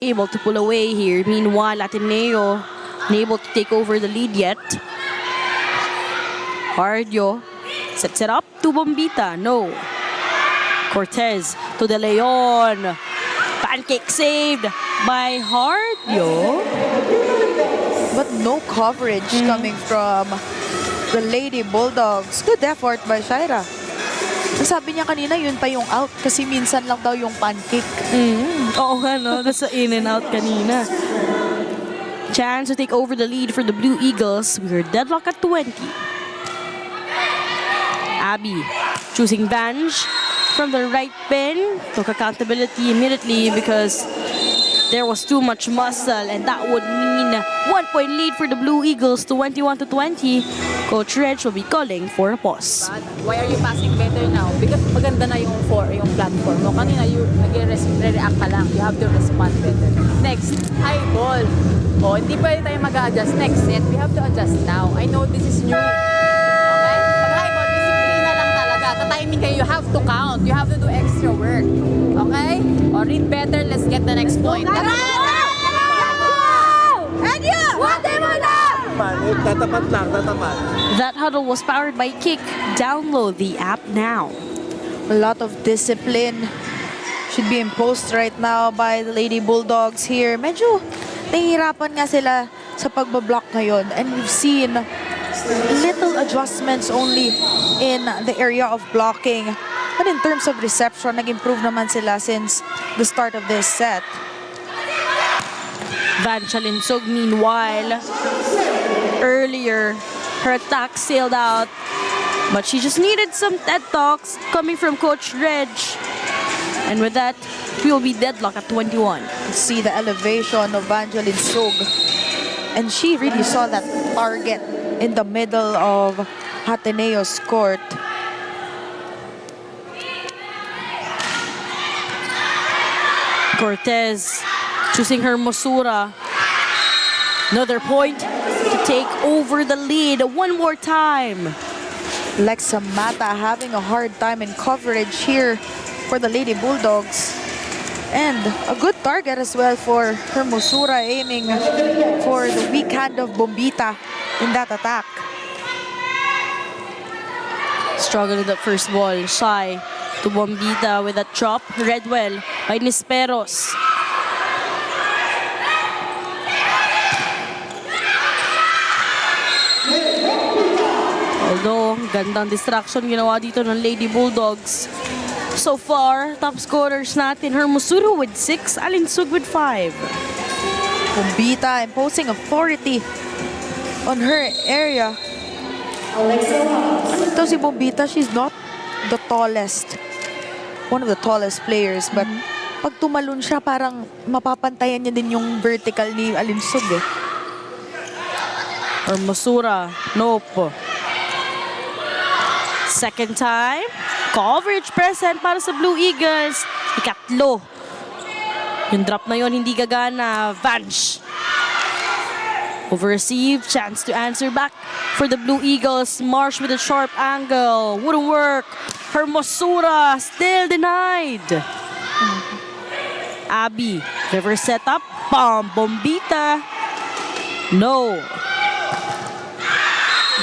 able to pull away here. Meanwhile, Ateneo unable to take over the lead yet. Hardio sets it up to Bombita. No. Cortez to De Leon. Pancake saved by Hardio. But no coverage coming from the Lady Bulldogs. Good effort by Shaira. Sabi niya kanina, yun pa yung out kasi minsan lang daw yung pancake. Oo nga, no? Nasa in and out kanina. Chance to take over the lead for the Blue Eagles. We're deadlock at 20. Abby choosing Vange from the right pin. Took accountability immediately because there was too much muscle, and that would mean 1-point lead for the Blue Eagles, 21-20. Coach Reg will be calling for a pause. Why are you passing better now? Because maganda na yung platform mo. Kanina you nag-react ka lang. You have to respond better. Next, high ball. Oh, hindi pwede tayo mag-a-adjust next set. We have to adjust now. I know this is new. Okay? Pag high ball, disiplina lang talaga. Tatiming kayo, you have to count. You have to do extra work. Okay? Or read better, let's get the next point. Tatapat lang, tatapat. That huddle was powered by Kick. Download the app now. A lot of discipline should be imposed right now by the Lady Bulldogs here. Medyo nahihirapan nga sila sa pagbablock ngayon. And we've seen little adjustments only in the area of blocking. But in terms of reception, nag-improve naman sila since the start of this set. Van Chalinsog, meanwhile, earlier, her attack sailed out, but she just needed some TED Talks coming from Coach Reg. And with that, we will be deadlock at 21. See the elevation of Vangeline Sog. And she really saw that target in the middle of Ateneo's court. Cortez choosing her Mosura. Another point to take over the lead one more time. Lexa Mata having a hard time in coverage here for the Lady Bulldogs. And a good target as well for her Mosura, aiming for the weak hand of Bombita in that attack. Struggle with the first ball. Shy to Bombita with a drop. Redwell by Nisperos. Although, gandang distraction ginawa dito ng Lady Bulldogs. So far, top scorers natin, Hermosuro with 6, Alinsug with 5. Bombita imposing authority on her area. Ito si Bombita, she's not the tallest. One of the tallest players, but pag tumalon siya, parang mapapantayan niya din yung vertical ni Alinsug eh. Hermosura, nope. Second time, coverage present para sa Blue Eagles. Ikatlo. Yung drop na yon hindi gagana. Vange. Over-receive, chance to answer back for the Blue Eagles. Marsh with a sharp angle. Wouldn't work. Hermosura still denied. Abby, reverse setup. Bombita. No.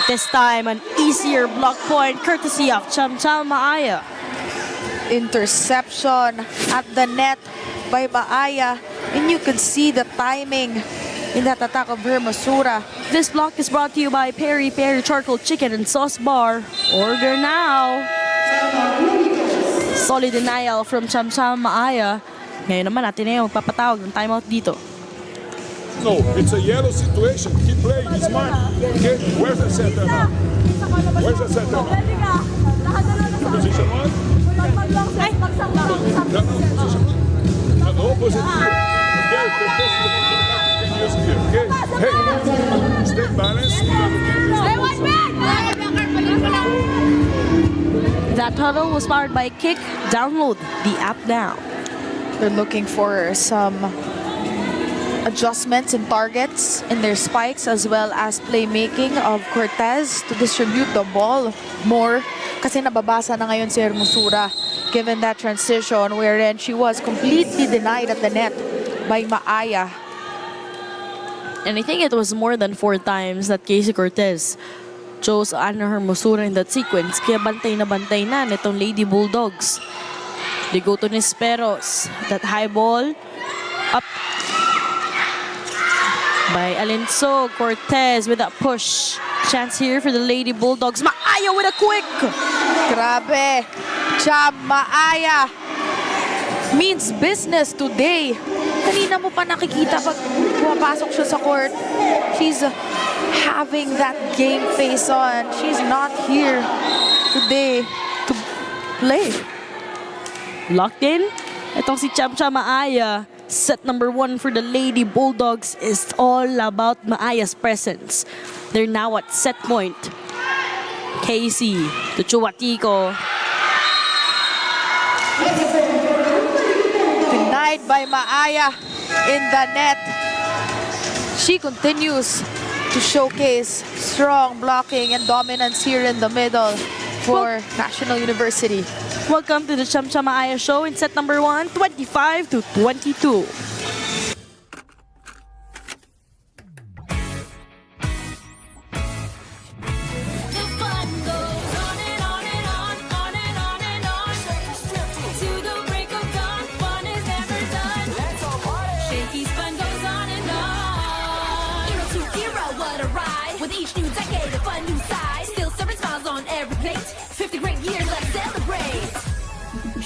This time, an easier block point courtesy of Cham Cham Maaya. Interception at the net by Maaya. And you could see the timing in that attack of Hermosura. This block is brought to you by Peri Peri Charcoal Chicken and Sauce Bar. Order now. Solid denial from Cham Cham Maaya. Ngayon naman natin yung papatawag ng timeout dito. No, it's a yellow situation. Keep playing, it's mine. Okay, where's the setter now? Where's the setter now? Position one? The opposite here. Okay, continuous here. Okay, hey, stay balanced. That tunnel was powered by Kick. Download the app now. They're looking for some adjustments in targets in their spikes, as well as playmaking of Cortez to distribute the ball more, kasi nababasa na ngayon si Hermosura given that transition wherein she was completely denied at the net by Maaya. And I think it was more than 4 times that Casey Cortez chose Ana Hermosura in that sequence. Kaya bantay na nitong Lady Bulldogs. They go to Nisperos. That high ball. Up by Alenso. Cortez with that push. Chance here for the Lady Bulldogs. Maaya with a quick. Grabe. Cham Maaya means business today. Kanina mo pa nakikita pag pumapasok siya sa court. She's having that game face on. She's not here today to play. Locked in. Itong si Cham Maaya. Set number 1 for the Lady Bulldogs is all about Maaya's presence. They're now at set point. Casey to Chuatico. Denied by Maaya in the net. She continues to showcase strong blocking and dominance here in the middle for National University. Welcome to the Cham Maaya show in set number 1, 25-22.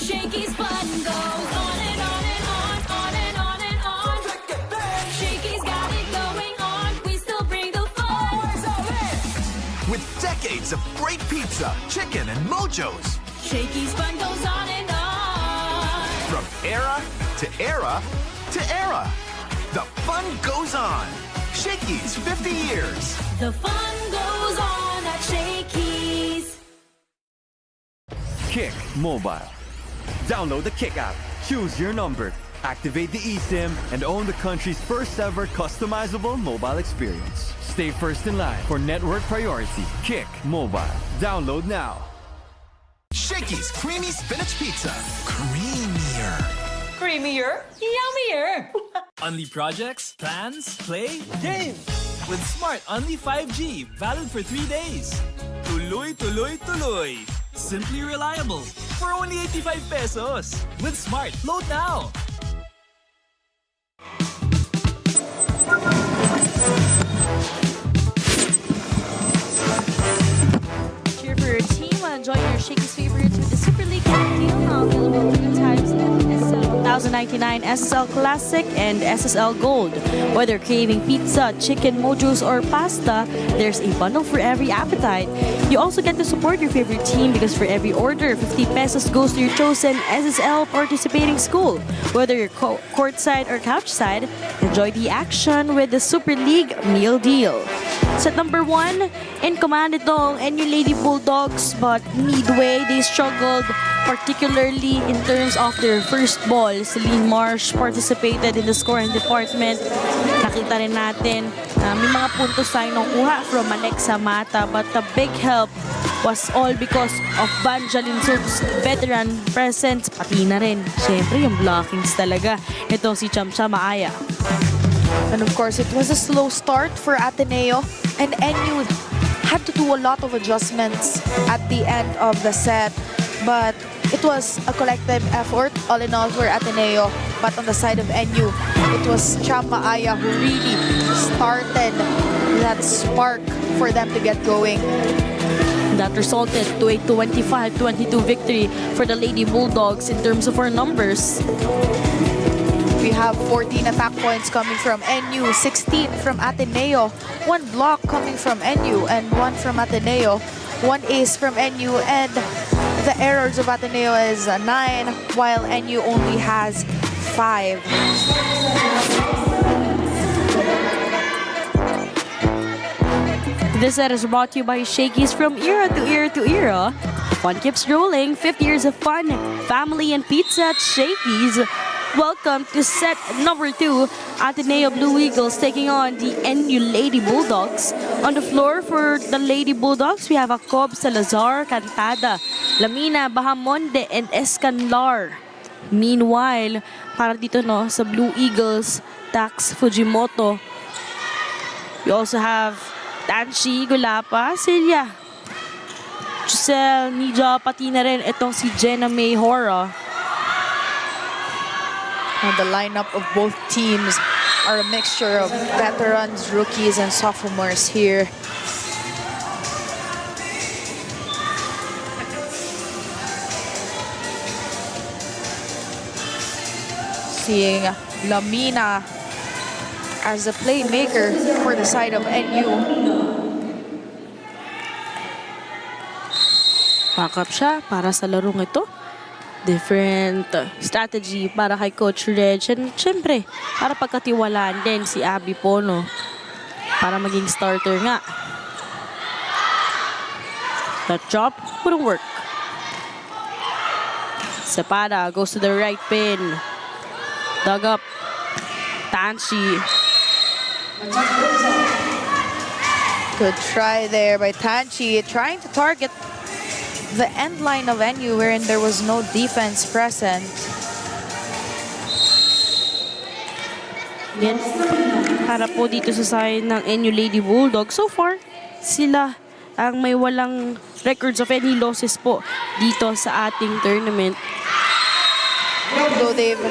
Shakey's fun goes on and on and on, on and on and on. Shakey's got it going on, we still bring the fun. With decades of great pizza, chicken, and mojos. Shakey's fun goes on and on. From era to era to era. The fun goes on. Shakey's 50 years. The fun goes on at Shakey's. Kick Mobile. Download the Kick app, choose your number, activate the eSIM, and own the country's first ever customizable mobile experience. Stay first in line for network priority. Kick Mobile. Download now. Shakey's Creamy Spinach Pizza. Creamier. Creamier, yummier. Only projects, plans, play, games. With Smart Only 5G, valid for 3 days. Tuloy, tuloy, tuloy. Simply reliable. For only 85 pesos. With Smart, load now. Cheer for your team and join your Shakey's favorites with the Super League deal now available 3 times SSL 1099, SSL Classic, and SSL Gold. Whether craving pizza, chicken, mojos, or pasta, there's a bundle for every appetite. You also get to support your favorite team because for every order, 50 pesos goes to your chosen SSL participating school. Whether you're courtside or couchside, enjoy the action with the Super League meal deal. Set number 1, in command itong NU Lady Bulldogs, but midway they struggled, particularly in terms of their first ball. Celine Marsh participated in the scoring department. Nakita rin natin may mga puntos tayo nakuha from Alexa Mata, but the big help was all because of Banjalin Sook's veteran presence, pati na rin, syempre, yung blockings talaga. Itong si Cham Maaya. And of course, it was a slow start for Ateneo, and NU had to do a lot of adjustments at the end of the set. But it was a collective effort, all in all, for Ateneo. But on the side of NU, it was Cham Maaya who really started that spark for them to get going. That resulted to a 25-22 victory for the Lady Bulldogs in terms of our numbers. We have 14 attack points coming from NU, 16 from Ateneo, 1 block coming from NU, and 1 from Ateneo, 1 ace from NU, and the errors of Ateneo is 9, while NU only has 5. This set is brought to you by Shakey's. From era to era to era, fun keeps rolling. 50 years of fun, family, and pizza at Shakey's. Welcome to set number 2. Ateneo Blue Eagles taking on the NU Lady Bulldogs. On the floor for the Lady Bulldogs, we have Jacob Salazar, Cantada, Lamina, Bahamonde, and Escanlar. Meanwhile, para dito no, sa Blue Eagles, Tax Fujimoto. We also have Tanshi, Gulapa, Celia, Giselle, Nija, pati na rin itong si Jenna May Hora. And the lineup of both teams are a mixture of veterans, rookies, and sophomores here. Seeing Lamina as a playmaker for the side of NU. Back up siya para sa larong ito. Different strategy para kay Coach Reg. And syempre, para pagkatiwalaan din si Abby Pono para maging starter nga. That drop wouldn't work. Sepada goes to the right pin. Dug up. Tanshi. Good try there by Tanchi, trying to target the end line of NU wherein there was no defense present. Yan. Para po dito sa side ng NU Lady Bulldogs. So far, sila ang may walang records of any losses po dito sa ating tournament. Though they've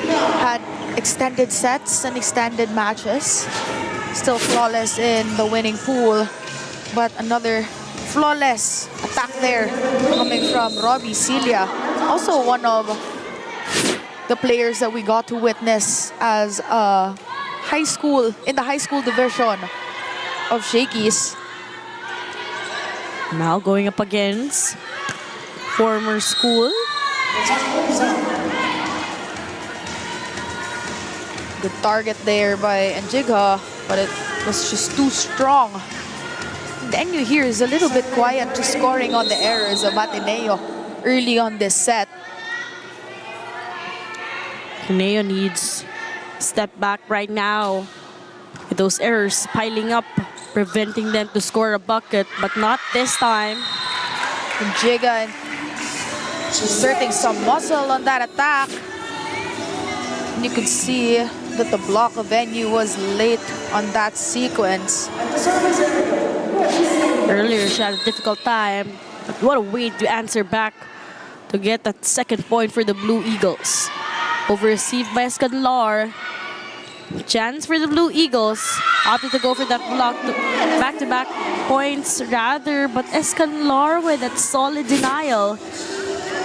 had extended sets and extended matches, still flawless in the winning pool. But another flawless attack there coming from Robbie Celia. Also one of the players that we got to witness as in the high school division of Shakey's. Now going up against former school. Good target there by Njigha, but it was just too strong. And NU here is a little bit quiet, just scoring on the errors of Ateneo early on this set. Ateneo needs step back right now. With those errors piling up, preventing them to score a bucket, but not this time. Njigha exerting some muscle on that attack. And you could see that the block of NU was late on that sequence. Earlier, she had a difficult time, but what a way to answer back to get that second point for the Blue Eagles. Over-received by Escanlar. Chance for the Blue Eagles. Opted to go for that block, back-to-back points rather, but Escanlar with that solid denial.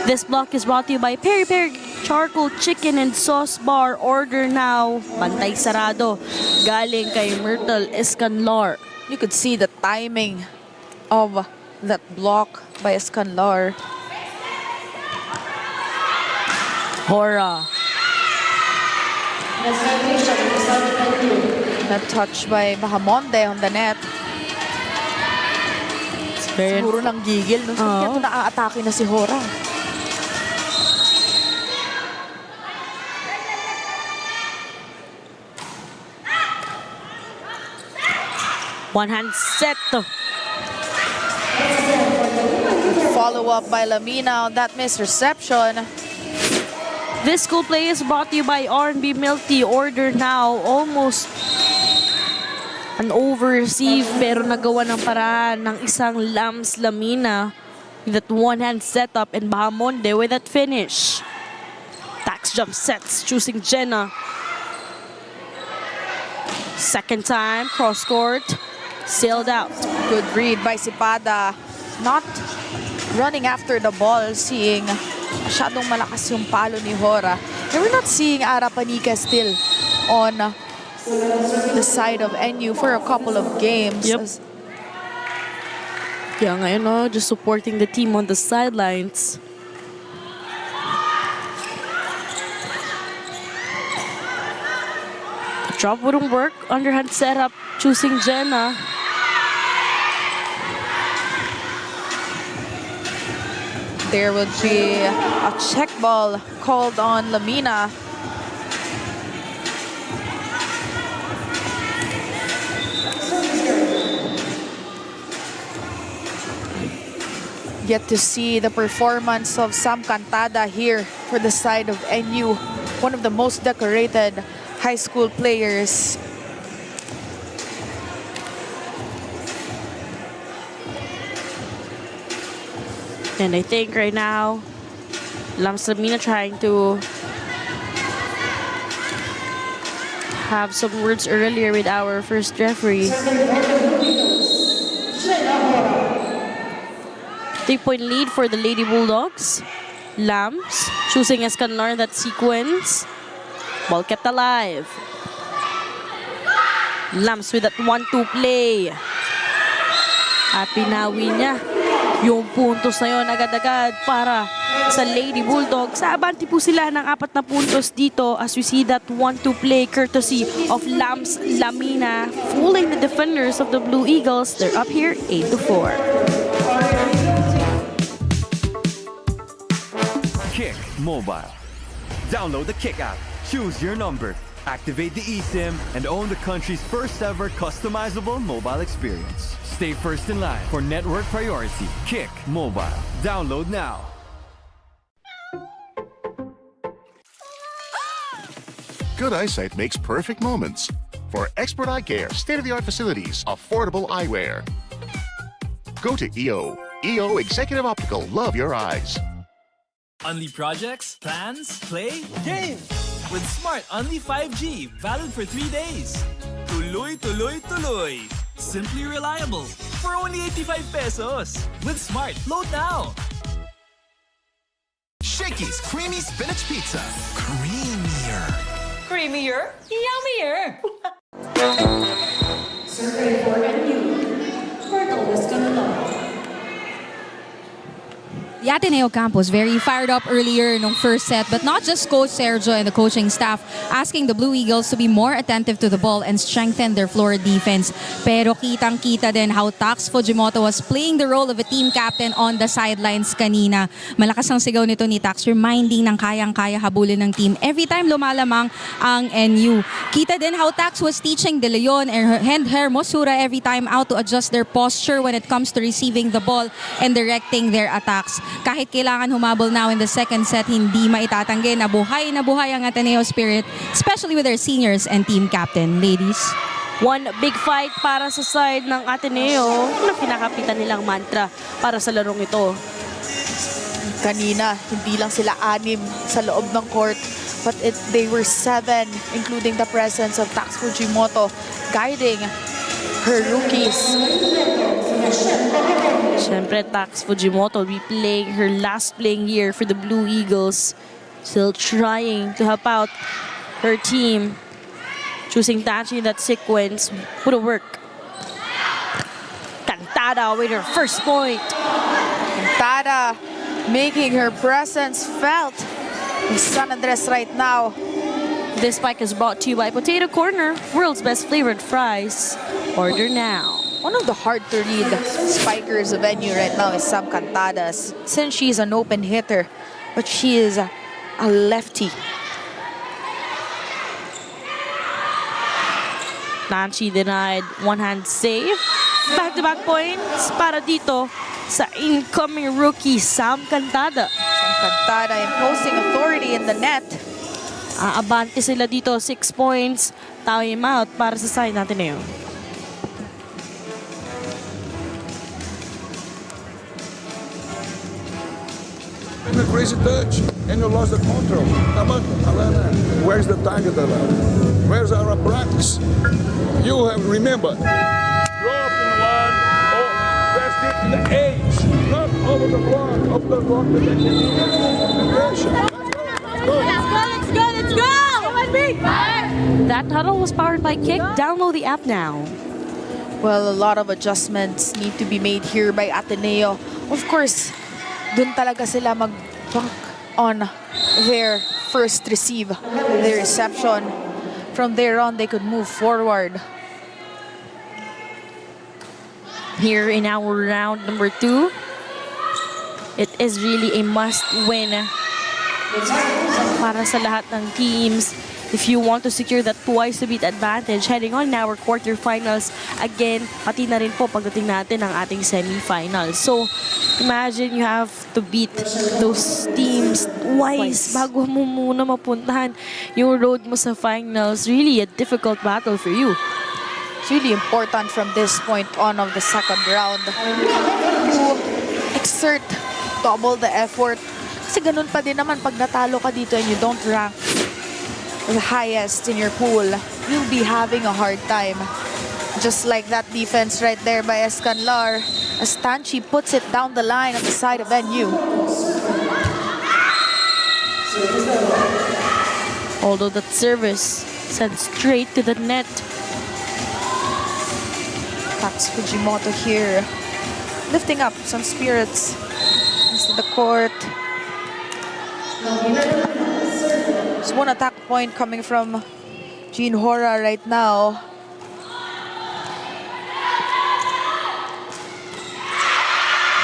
This block is brought to you by Peri Peri Charcoal Chicken and Sauce Bar. Order now. Bantay sarado. Galing kay Myrtle Escanlar. You could see the timing of that block by Escanlar. Hora. That touch by Bahamonde on the net. Siguro nang gigil. No? Kaya ito naaatake na si Hora. One hand set. Follow up by Lamina on that missed reception. This school play is brought to you by R&B Milk Tea. Order now. Almost an over-receive pero nagawa ng paraan ng isang Lams Lamina with that one-hand setup and Bahamonde with that finish. Tax jump sets choosing Jenna. Second time, cross court, sailed out. Good read by Sipada. Not running after the ball, seeing masyadong malakas yung palo ni Hora. And we're not seeing Ara Panica still on the side of NU for a couple of games. Yep. Yeah, ngayon no, just supporting the team on the sidelines. The drop wouldn't work. Underhand setup, choosing Jenna. There would be a check ball called on Lamina. Get to see the performance of Sam Cantada here for the side of NU, one of the most decorated high school players. And I think right now, Lamsamina trying to have some words earlier with our first referee. 3-point lead for the Lady Bulldogs. Lambs choosing Escanlar in that sequence. Ball kept alive. Lambs with that 1-2 play. At pinawi niya yung puntos na yun agad-agad para sa Lady Bulldogs. Sa abante po sila ng 4 na puntos dito as we see that 1-2 play courtesy of Lambs Lamina fooling the defenders of the Blue Eagles. They're up here 8-4. Kick Mobile. Download the Kick app, choose your number, activate the eSIM, and own the country's first ever customizable mobile experience. Stay first in line for network priority. Kick Mobile. Download now. Good eyesight makes perfect moments. For expert eye care, state-of-the-art facilities, affordable eyewear. Go to EO. EO Executive Optical. Love your eyes. Unli projects, plans, play, games! With Smart Unli 5G, valid for 3 days. Tuloy, tuloy, tuloy. Simply reliable. For only 85 pesos. With Smart, load now. Shakey's Creamy Spinach Pizza. Creamier. Creamier, yummier. Survey for NU. Myrtle is gonna love. The Ateneo campus very fired up earlier nung first set, but not just Coach Sergio and the coaching staff asking the Blue Eagles to be more attentive to the ball and strengthen their floor defense. Pero kitang-kita din how Tax Fujimoto was playing the role of a team captain on the sidelines kanina. Malakas ang sigaw nito ni Tax, reminding ng kayang-kaya habulin ng team every time lumalamang ang NU. Kita din how Tax was teaching De Leon and Hermosura every time out to adjust their posture when it comes to receiving the ball and directing their attacks. Kahit kailangan humabol now in the second set, hindi maitatanggi na buhay ang Ateneo spirit, especially with their seniors and team captain. Ladies. One big fight para sa side ng Ateneo na pinakapitan nilang mantra para sa larong ito. Kanina, hindi lang sila 6 sa loob ng court, but they were 7, including the presence of Tax Fujimoto guiding her rookies. Siyempre, Tax Fujimoto will be playing her last playing year for the Blue Eagles. Still trying to help out her team. Choosing Tachi in that sequence would work. Cantada with her first point. Cantada making her presence felt in San Andres right now. This spike is brought to you by Potato Corner, world's best flavored fries. Order now. One of the hard-to-read spikers of NU right now is Sam Cantada, since she's an open hitter, but she is a lefty. Nancy denied one-hand save. Back-to-back points para dito sa incoming rookie Sam Cantada. Sam Cantada imposing authority in the net. Abante sila dito, 6 points. Time out para sa side natin ngayon. And a crazy touch, and you lost the control. Come on, Alana, where's the target, Alana? Where's our practice? You have, remember, drop in 1 or press it in the edge, not over the block, of the block that they can do. Let's go! That huddle was powered by Kick. Download the app now. Well, a lot of adjustments need to be made here by Ateneo. Of course, dun talaga sila mag-bank on their first receive, their reception. From there on, they could move forward. Here in our round number 2, it is really a must-win para sa lahat ng teams. if you want to secure that twice to beat advantage heading on in our quarterfinals. Again, pati na rin po pagdating natin ng ating semifinals. So, imagine you have to beat those teams twice bago mo muna mapuntahan yung road mo sa finals. Really a difficult battle for you. It's really important from this point on of the second round to exert double the effort. Kasi ganun pa din naman pag natalo ka dito and you don't rank the highest in your pool, you'll be having a hard time. Just like that defense right there by Escanlar, as Tanchi puts it down the line on the side of NU. Although that service sent straight to the net. Taps Fujimoto here, lifting up some spirits into the court. There's one attack point coming from Jean Hora right now.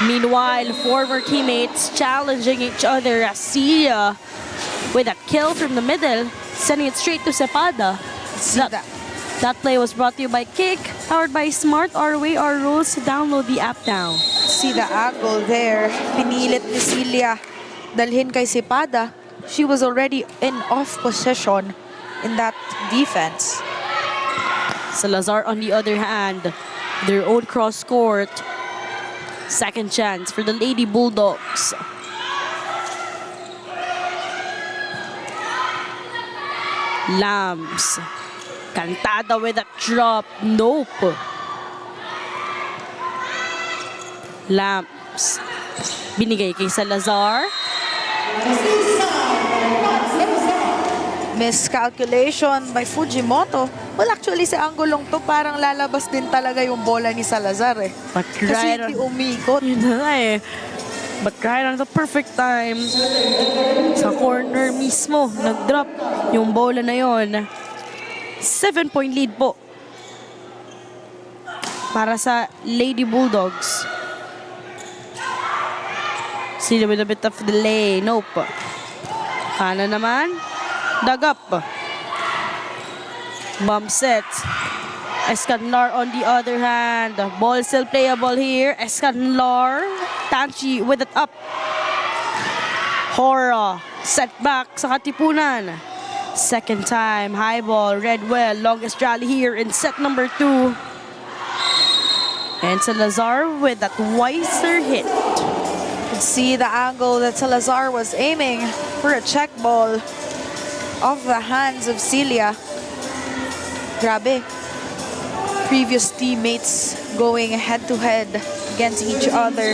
Meanwhile, former teammates challenging each other as Sia with a kill from the middle, sending it straight to Cepada. That play was brought to you by Kick, powered by Smart. Our way, our rules. Download the app now. See the angle there. Pinilit ni Cilia dalhin kay Cepada. She was already in off position in that defense. Salazar, on the other hand, their own cross court. Second chance for the Lady Bulldogs. Lambs. Cantada with a drop. Nope. Lamps. Binigay kay Salazar. Miscalculation by Fujimoto. Well, actually, sa anggulong to, parang lalabas din talaga yung bola ni Salazar eh. But Kasi right hindi on, umikot. yun na nga eh. But right on the perfect time, sa corner mismo, nag-drop yung bola na yon. 7-point lead po para sa Lady Bulldogs. See with a bit of delay. Nope. Kana naman. Dug up. Bump set. Escanlar on the other hand. Ball still playable here. Escanlar. Tanchi with it up. Hora. Set back sa Katipunan. Second time. High ball. Red well. Longest rally here in set number 2. And Salazar with that wiser hit. You can see the angle that Salazar was aiming for a check ball off the hands of Cilia. Grabe. Previous teammates going head-to-head against each other.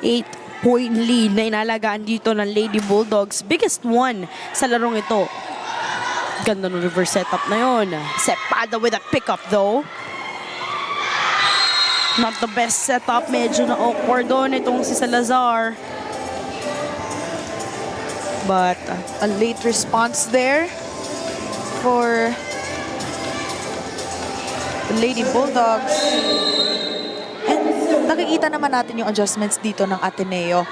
Eight-point lead na inalagaan dito ng Lady Bulldogs. Biggest one sa larong ito. Ganda ng reverse setup na yon. Cepada with a pickup though. Not the best setup. Medyo na awkward doon itong si Salazar. But A late response there for the Lady Bulldogs. And nakikita naman natin yung adjustments dito ng Ateneo.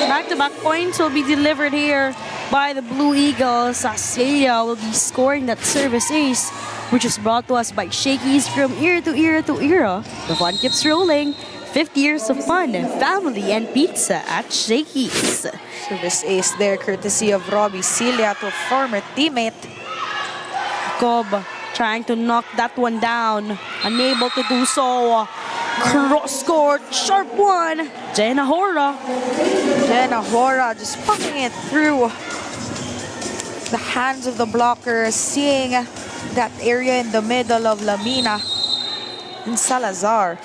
back-to-back points will be delivered here by the Blue Eagles. Sia will be scoring that service ace, which is brought to us by Shakey's. From era to era to era, the fun keeps rolling. 50 years of fun, family, and pizza at Shakey's. Service ace there, courtesy of Robbie Cilia to a former teammate. Cobb trying to knock that one down, unable to do so. Cross court, sharp one. Jenna Hora just pumping it through The hands of the blocker, seeing that area in the middle of Lamina and Salazar.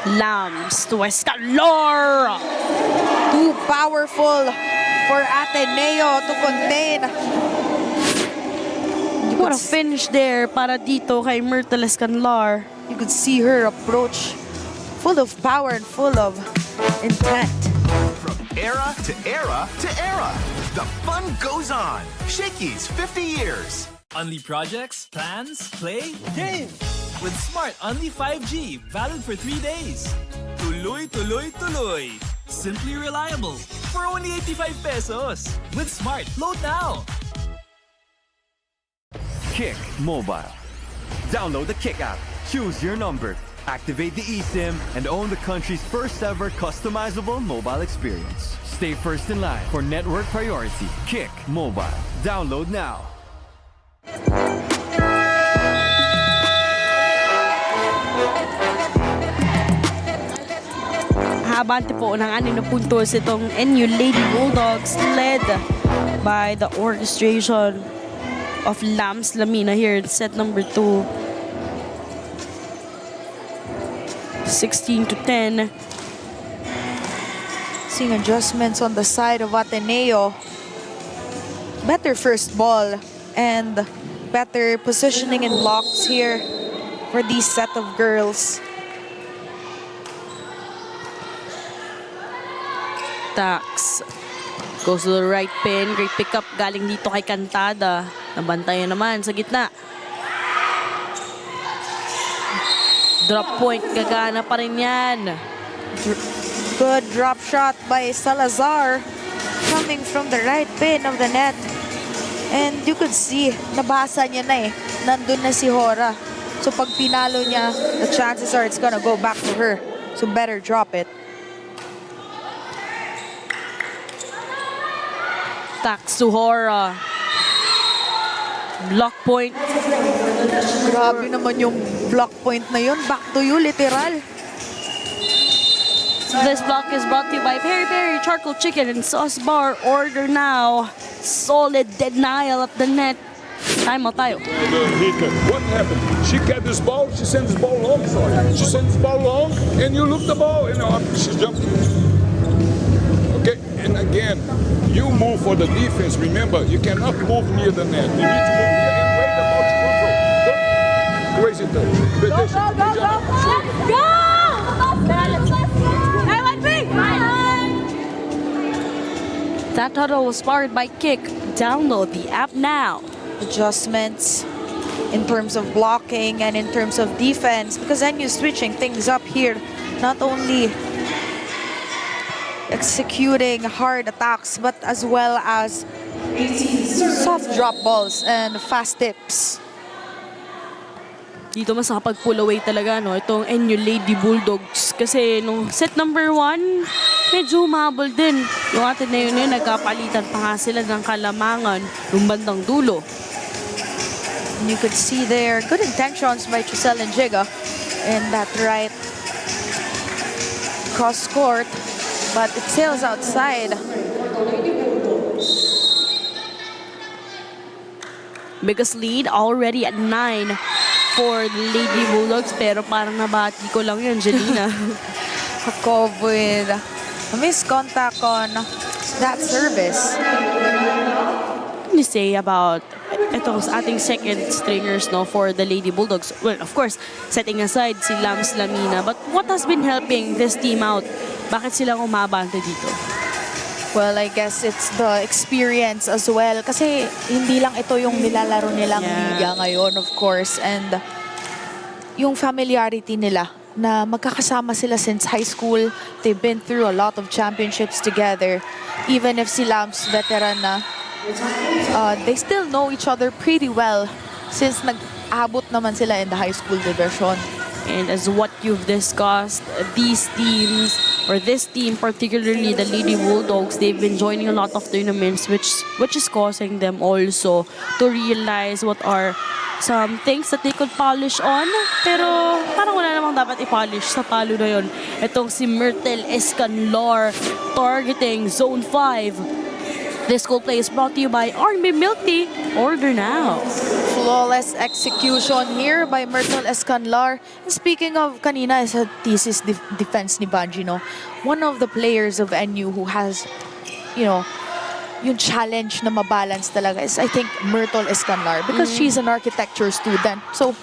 Lambs to Escalor. Too powerful for Ateneo to contain. What a finish there para dito kay Myrtle Escanlar. You could see her approach full of power and full of intent. From era to era to era, the fun goes on. Shakey's 50 years. Only projects, plans, play, game! With Smart Only 5G, valid for 3 days. Tuloy, tuloy, tuloy. Simply reliable. For only 85 pesos. With Smart, load now. Kick Mobile. Download the Kick app, choose your number, activate the eSIM, and own the country's first ever customizable mobile experience. Stay first in line for network priority. Kick Mobile. Download now. Habante po ng 6 na puntos itong NU Lady Bulldogs led by the orchestration of Lams Lamina here in set number 2. 16-10. Seeing adjustments on the side of Ateneo. Better first ball and better positioning and blocks here for these set of girls. Tax goes to the right pin. Great pickup galing dito kay Cantada. Nabantayan naman sa gitna. Drop point, gagana pa rin yan. Good drop shot by Salazar coming from the right pin of the net. And you could see, nabasa niya na eh. Nandun na si Hora. So pag pinalo niya, the chances are it's gonna go back to her. So better drop it. Tax to Hora. Block point. Grabe naman yung block point na yun. Back to you, literal. This block is brought to you by Peri Peri Charcoal Chicken and Sauce Bar. Order now. Solid denial at the net. Time out tayo. What happened? She got this ball, she sends the ball long, sorry. She sends the ball long, and you look the ball, she's jumping. Okay, and again, you move for the defense. Remember, you cannot move near the net. You need to move here and wait about to control. Don't crazy touch. Go! I want big! That huddle was powered by Kick. Download the app now. Adjustments in terms of blocking and in terms of defense, because then you're switching things up here. Not only executing hard attacks, but as well as soft drop balls and fast tips. Dito mas nakapag-pull away talaga, no? Itong NU Lady Bulldogs. Kasi nung set number 1, medyo humabol din. Yung Ateneo na yun, nagkapalitan pa nga sila ng kalamangan ng bandang dulo. And you could see there good intentions by Chisel and Jiga in that right cross court, but it sails outside. Biggest lead already at 9 for the Lady Bulldogs, pero parang nabati ko lang yun, Jelena. Hakov with a missed contact on that service. What can you say about ito sa ating second stringers, no, for the Lady Bulldogs? Well, of course, setting aside si Lams Lamina, but what has been helping this team out? Bakit sila umabante dito? Well, I guess it's the experience as well. Kasi hindi lang ito yung nilalaro nilang liga ngayon, of course. And yung familiarity nila na magkakasama sila since high school. They've been through a lot of championships together. Even if si Lams veteran na, they still know each other pretty well since nag-abot naman sila in the high school division. And as what you've discussed, these teams, or this team particularly, the Lady Bulldogs, they've been joining a lot of tournaments, which is causing them also to realize what are some things that they could polish on. Pero parang wala namang dapat i-polish sa palo na yun. Itong si Myrtle Escanlar targeting Zone 5. This goal play is brought to you by R&B Milk Tea. Order now. Flawless execution here by Myrtle Escanlar. And speaking of kanina, sa thesis defense ni Banji, no? One of the players of NU who has, yung challenge na mabalance talaga is, I think, Myrtle Escanlar, because she's an architecture student. So,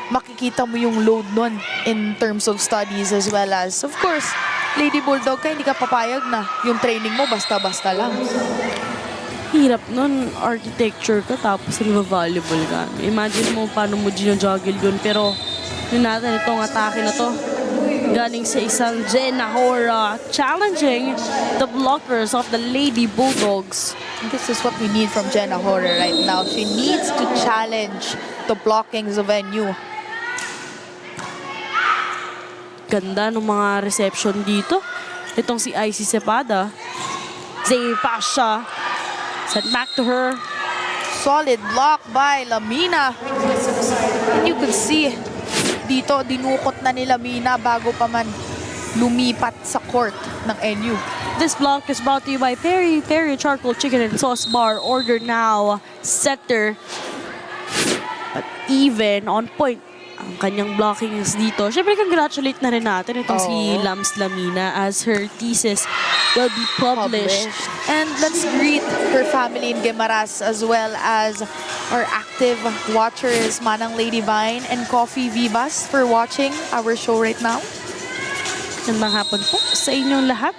makikita mo yung load nun in terms of studies, as well as, of course, Lady Bulldog ka, hindi ka papayag na yung training mo basta-basta lang. Hirap nun, architecture ka tapos nagva-volleyball ka. Imagine mo paano mo gino-juggle yun. Pero yun natin itong atake na to. Galing sa isang Jenna Hora, challenging the blockers of the Lady Bulldogs. This is what we need from Jenna Horror right now. She needs to challenge the blockings of NU. Ganda ng mga reception dito. Itong si Icy Cepada. Zay Pasha. Sent back to her. Solid block by Lamina. And you can see, dito dinukot na ni Lamina bago pa man lumipat sa court ng NU. This block is brought to you by Peri Peri Charcoal Chicken and Sauce Bar. Order now. Setter. But even on point ang kanyang blockings dito. Siyempre, congratulate na rin natin itong si Lams Lamina as her thesis will be published. And let's greet her family in Guimaras as well as our active watchers, Manang Lady Vine and Coffee Vivas, for watching our show right now. Gandang hapon po sa inyong lahat.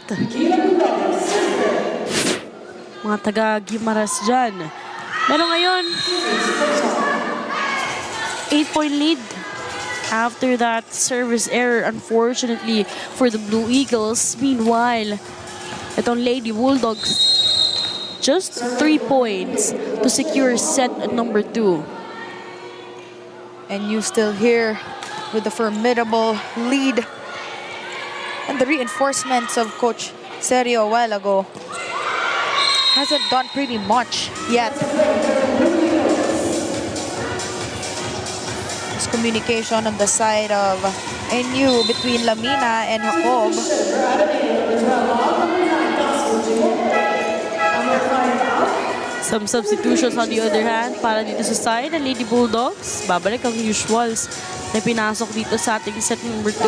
Mga taga-Gimaras dyan. Pero ngayon, 8-point lead. After that service error, unfortunately, for the Blue Eagles. Meanwhile, itong Lady Bulldogs, just 3 points to secure set number 2. And you still here with the formidable lead. And the reinforcements of Coach Serio a while ago hasn't done pretty much yet. There's communication on the side of NU between Lamina and Jacob. Some substitutions on the other hand para dito sa side ng Lady Bulldogs. Babalik ang usuals na pinasok dito sa ating set number 2.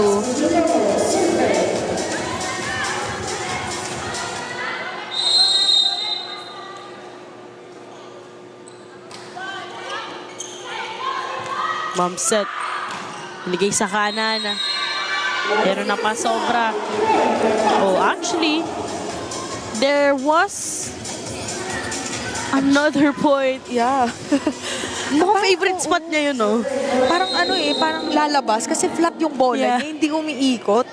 Bomb set. Niligay sa kanan. Pero napasobra. Oh, actually, there was another point. Yeah. Mukhang favorite spot niya yun, no? Parang parang lalabas kasi flat yung bola niya, hindi umiikot.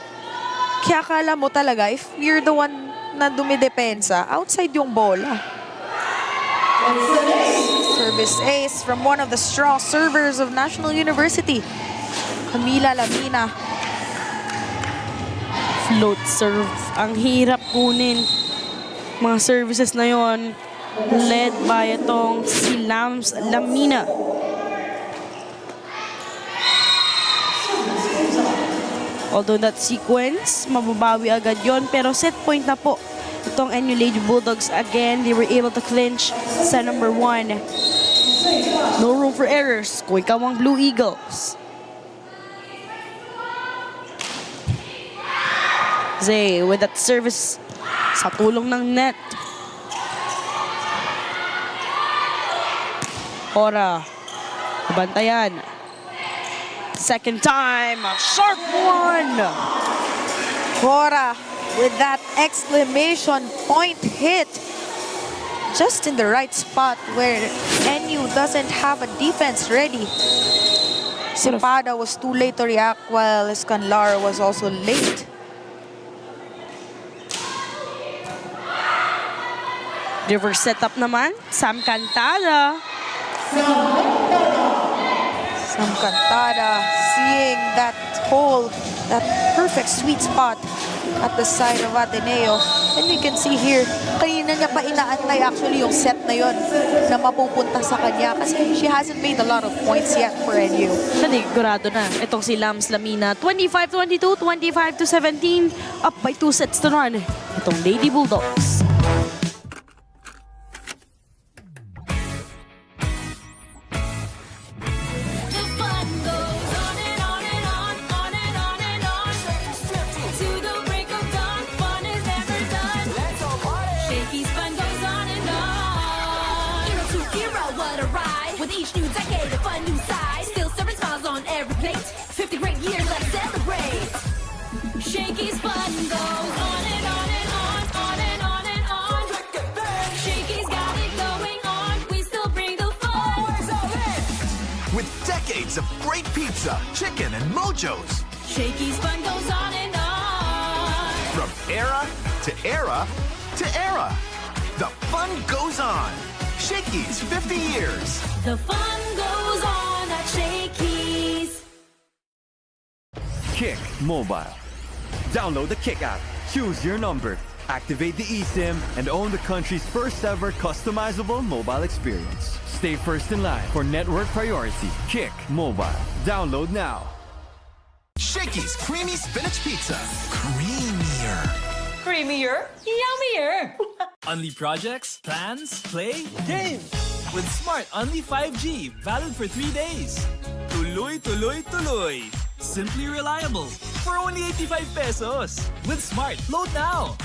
Kaya akala mo talaga, if you're the one na dumidepensa, outside yung bola. Service ace from one of the strong servers of National University, Camila Lamina. Float serve. Ang hirap kunin. Mga services na yon led by itong si Lams Lamina. Although that sequence, mababawi agad yon, pero set point na po itong NU Lady Bulldogs. Again, they were able to clinch sa number 1. No room for errors kung ikaw ang Blue Eagles. Zay with that service sa tulong ng net. Ora, nabantayan. Second time, a sharp one. Cora with that exclamation point hit. Just in the right spot where NU doesn't have a defense ready. Cepada was too late to react while Escanlar was also late. Reverse setup naman, Sam Cantada. Sam Cantada seeing that hole, that perfect sweet spot at the side of Ateneo. And you can see here, kanina niya pa inaantay actually yung set na yon na mapupunta sa kanya kasi she hasn't made a lot of points yet for NU. Sigurado na. Itong si Lams Lamina, 25-22, 25-17, up by 2 sets to none. Itong Lady Bulldogs. The fun goes on and on and on, on and on and on. To the break of dawn, fun is never done. Shakey's fun goes on and on. Hero to hero, what a ride. With each new decade, a fun new side. Still serving smiles on every plate. 50 great years, let's celebrate. Shakey's fun goes on and on and on, on and on and pizza, chicken, and mojos. Shakey's fun goes on and on. From era to era to era. The fun goes on. Shakey's 50 years. The fun goes on at Shakey's. Kick Mobile. Download the Kick app, choose your number, activate the eSIM, and own the country's first ever customizable mobile experience. Stay first in line for network priority. Kick Mobile. Download now. Shakey's creamy spinach pizza. Creamier. Creamier, yummier. Only projects, plans, play, games. With Smart Only 5G, valid for 3 days. Tuloy, tuloy, tuloy. Simply reliable. For only 85 pesos. With Smart, load now.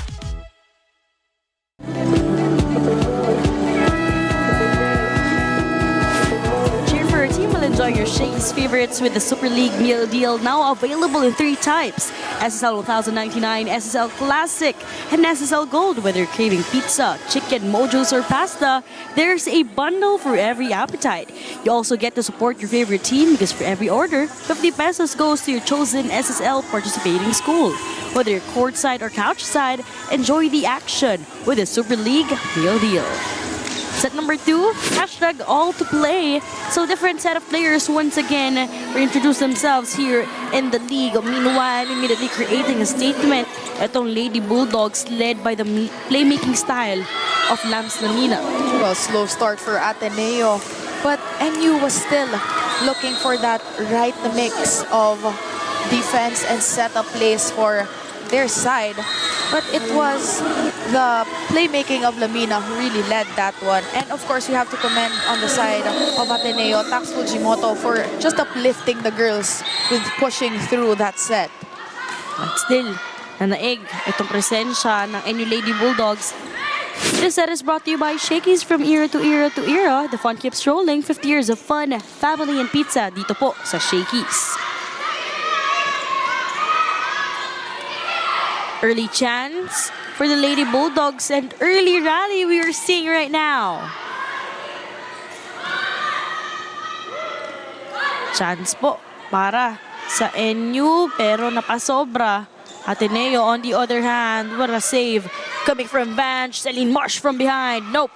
Cheer for your team while enjoying your Shakey's favorites with the Super League meal deal, now available in 3 types: SSL 1099, SSL Classic, and SSL Gold. Whether you're craving pizza, chicken, mojos, or pasta, there's a bundle for every appetite. You also get to support your favorite team because for every order, 50 pesos goes to your chosen SSL participating school. Whether you're courtside or couchside, enjoy the action with the Super League meal deal. Set number 2, hashtag all to play. So different set of players once again reintroduce themselves here in the league. Meanwhile, immediately creating a statement, itong Lady Bulldogs led by the playmaking style of Lams Lamina. Well, slow start for Ateneo, but NU was still looking for that right mix of defense and setup plays for their side. But it was the playmaking of Lamina who really led that one. And of course, we have to commend on the side of Ateneo, Tax Fujimoto, for just uplifting the girls with pushing through that set. But still, nanaig itong presensya ng NU Lady Bulldogs. This set is brought to you by Shakey's. From era to era to era, the fun keeps rolling. 50 years of fun, family, and pizza dito po sa Shakey's. Early chance for the Lady Bulldogs and early rally we are seeing right now. Chance po para sa NU pero napasobra. Ateneo on the other hand, what a save coming from Vange. Celine Marsh from behind. Nope.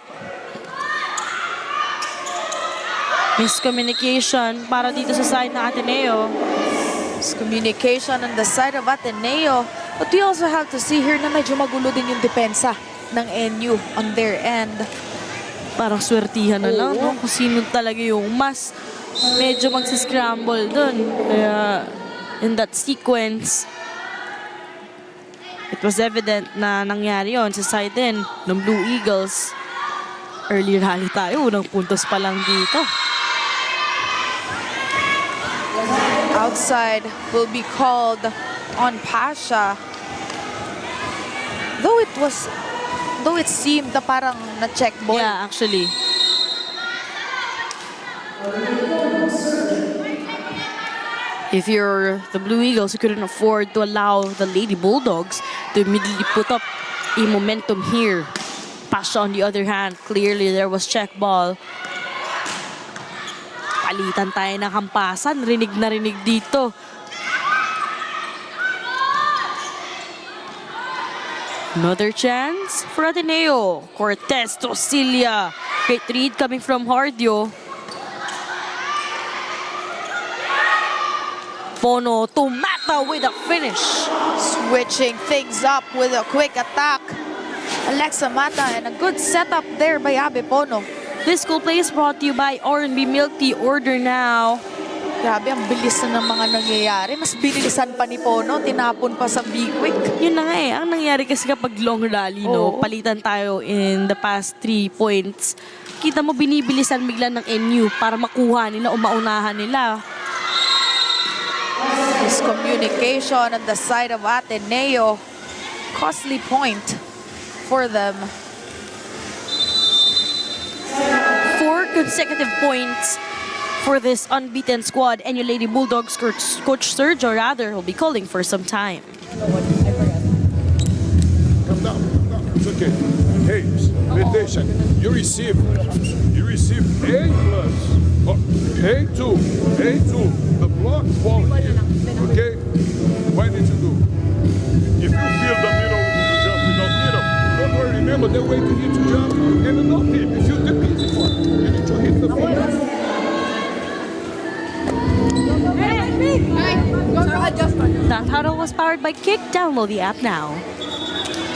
Miscommunication para dito sa side ng Ateneo. Communication on the side of Ateneo. But we also have to see here na medyo magulo din yung depensa ng NU on their end. Parang swertihan na lang, no? Kung sino talaga yung mas medyo magsiscramble dun. Kaya in that sequence, it was evident na nangyari yon sa side din ng Blue Eagles. Early rally tayo, unang puntos pa lang dito. Outside will be called on Pasha. Though it seemed na parang na-check ball. Yeah, actually. If you're the Blue Eagles, you couldn't afford to allow the Lady Bulldogs to immediately put up a momentum here. Pasha on the other hand, clearly there was check ball. Palitan tayo ng hampasan. Rinig na rinig dito. Another chance for Ateneo. Cortez to Cilia. Great read coming from Hardio. Pono to Mata with a finish. Switching things up with a quick attack. Alexa Mata and a good setup there by Abe Pono. This school play is brought to you by R&B Milk Tea. Order now. Grabe, ang bilis na ng mga nangyayari. Mas binilisan pa ni Pono, tinapon pa sa Big Quick. Yun na nga eh. Ang nangyari kasi kapag long rally, no, palitan tayo in the past 3 points. Kita mo, binibilisan bigla ng NU para makuha nila o maunahan nila. Miscommunication on the side of Ateneo. Costly point for them. 4 consecutive points for this unbeaten squad. And your Lady Bulldogs coach Sergio rather will be calling for some time. Come down. It's okay. Hey, meditation. You receive A plus. Oh, A2, the block falling here. Okay? What you need to do? If you feel the middle to jump without middle, don't worry, remember the way to hit to jump and the no tip. If you tip easy for it, you need to hit the feet. That huddle was powered by Kick. Download the app now.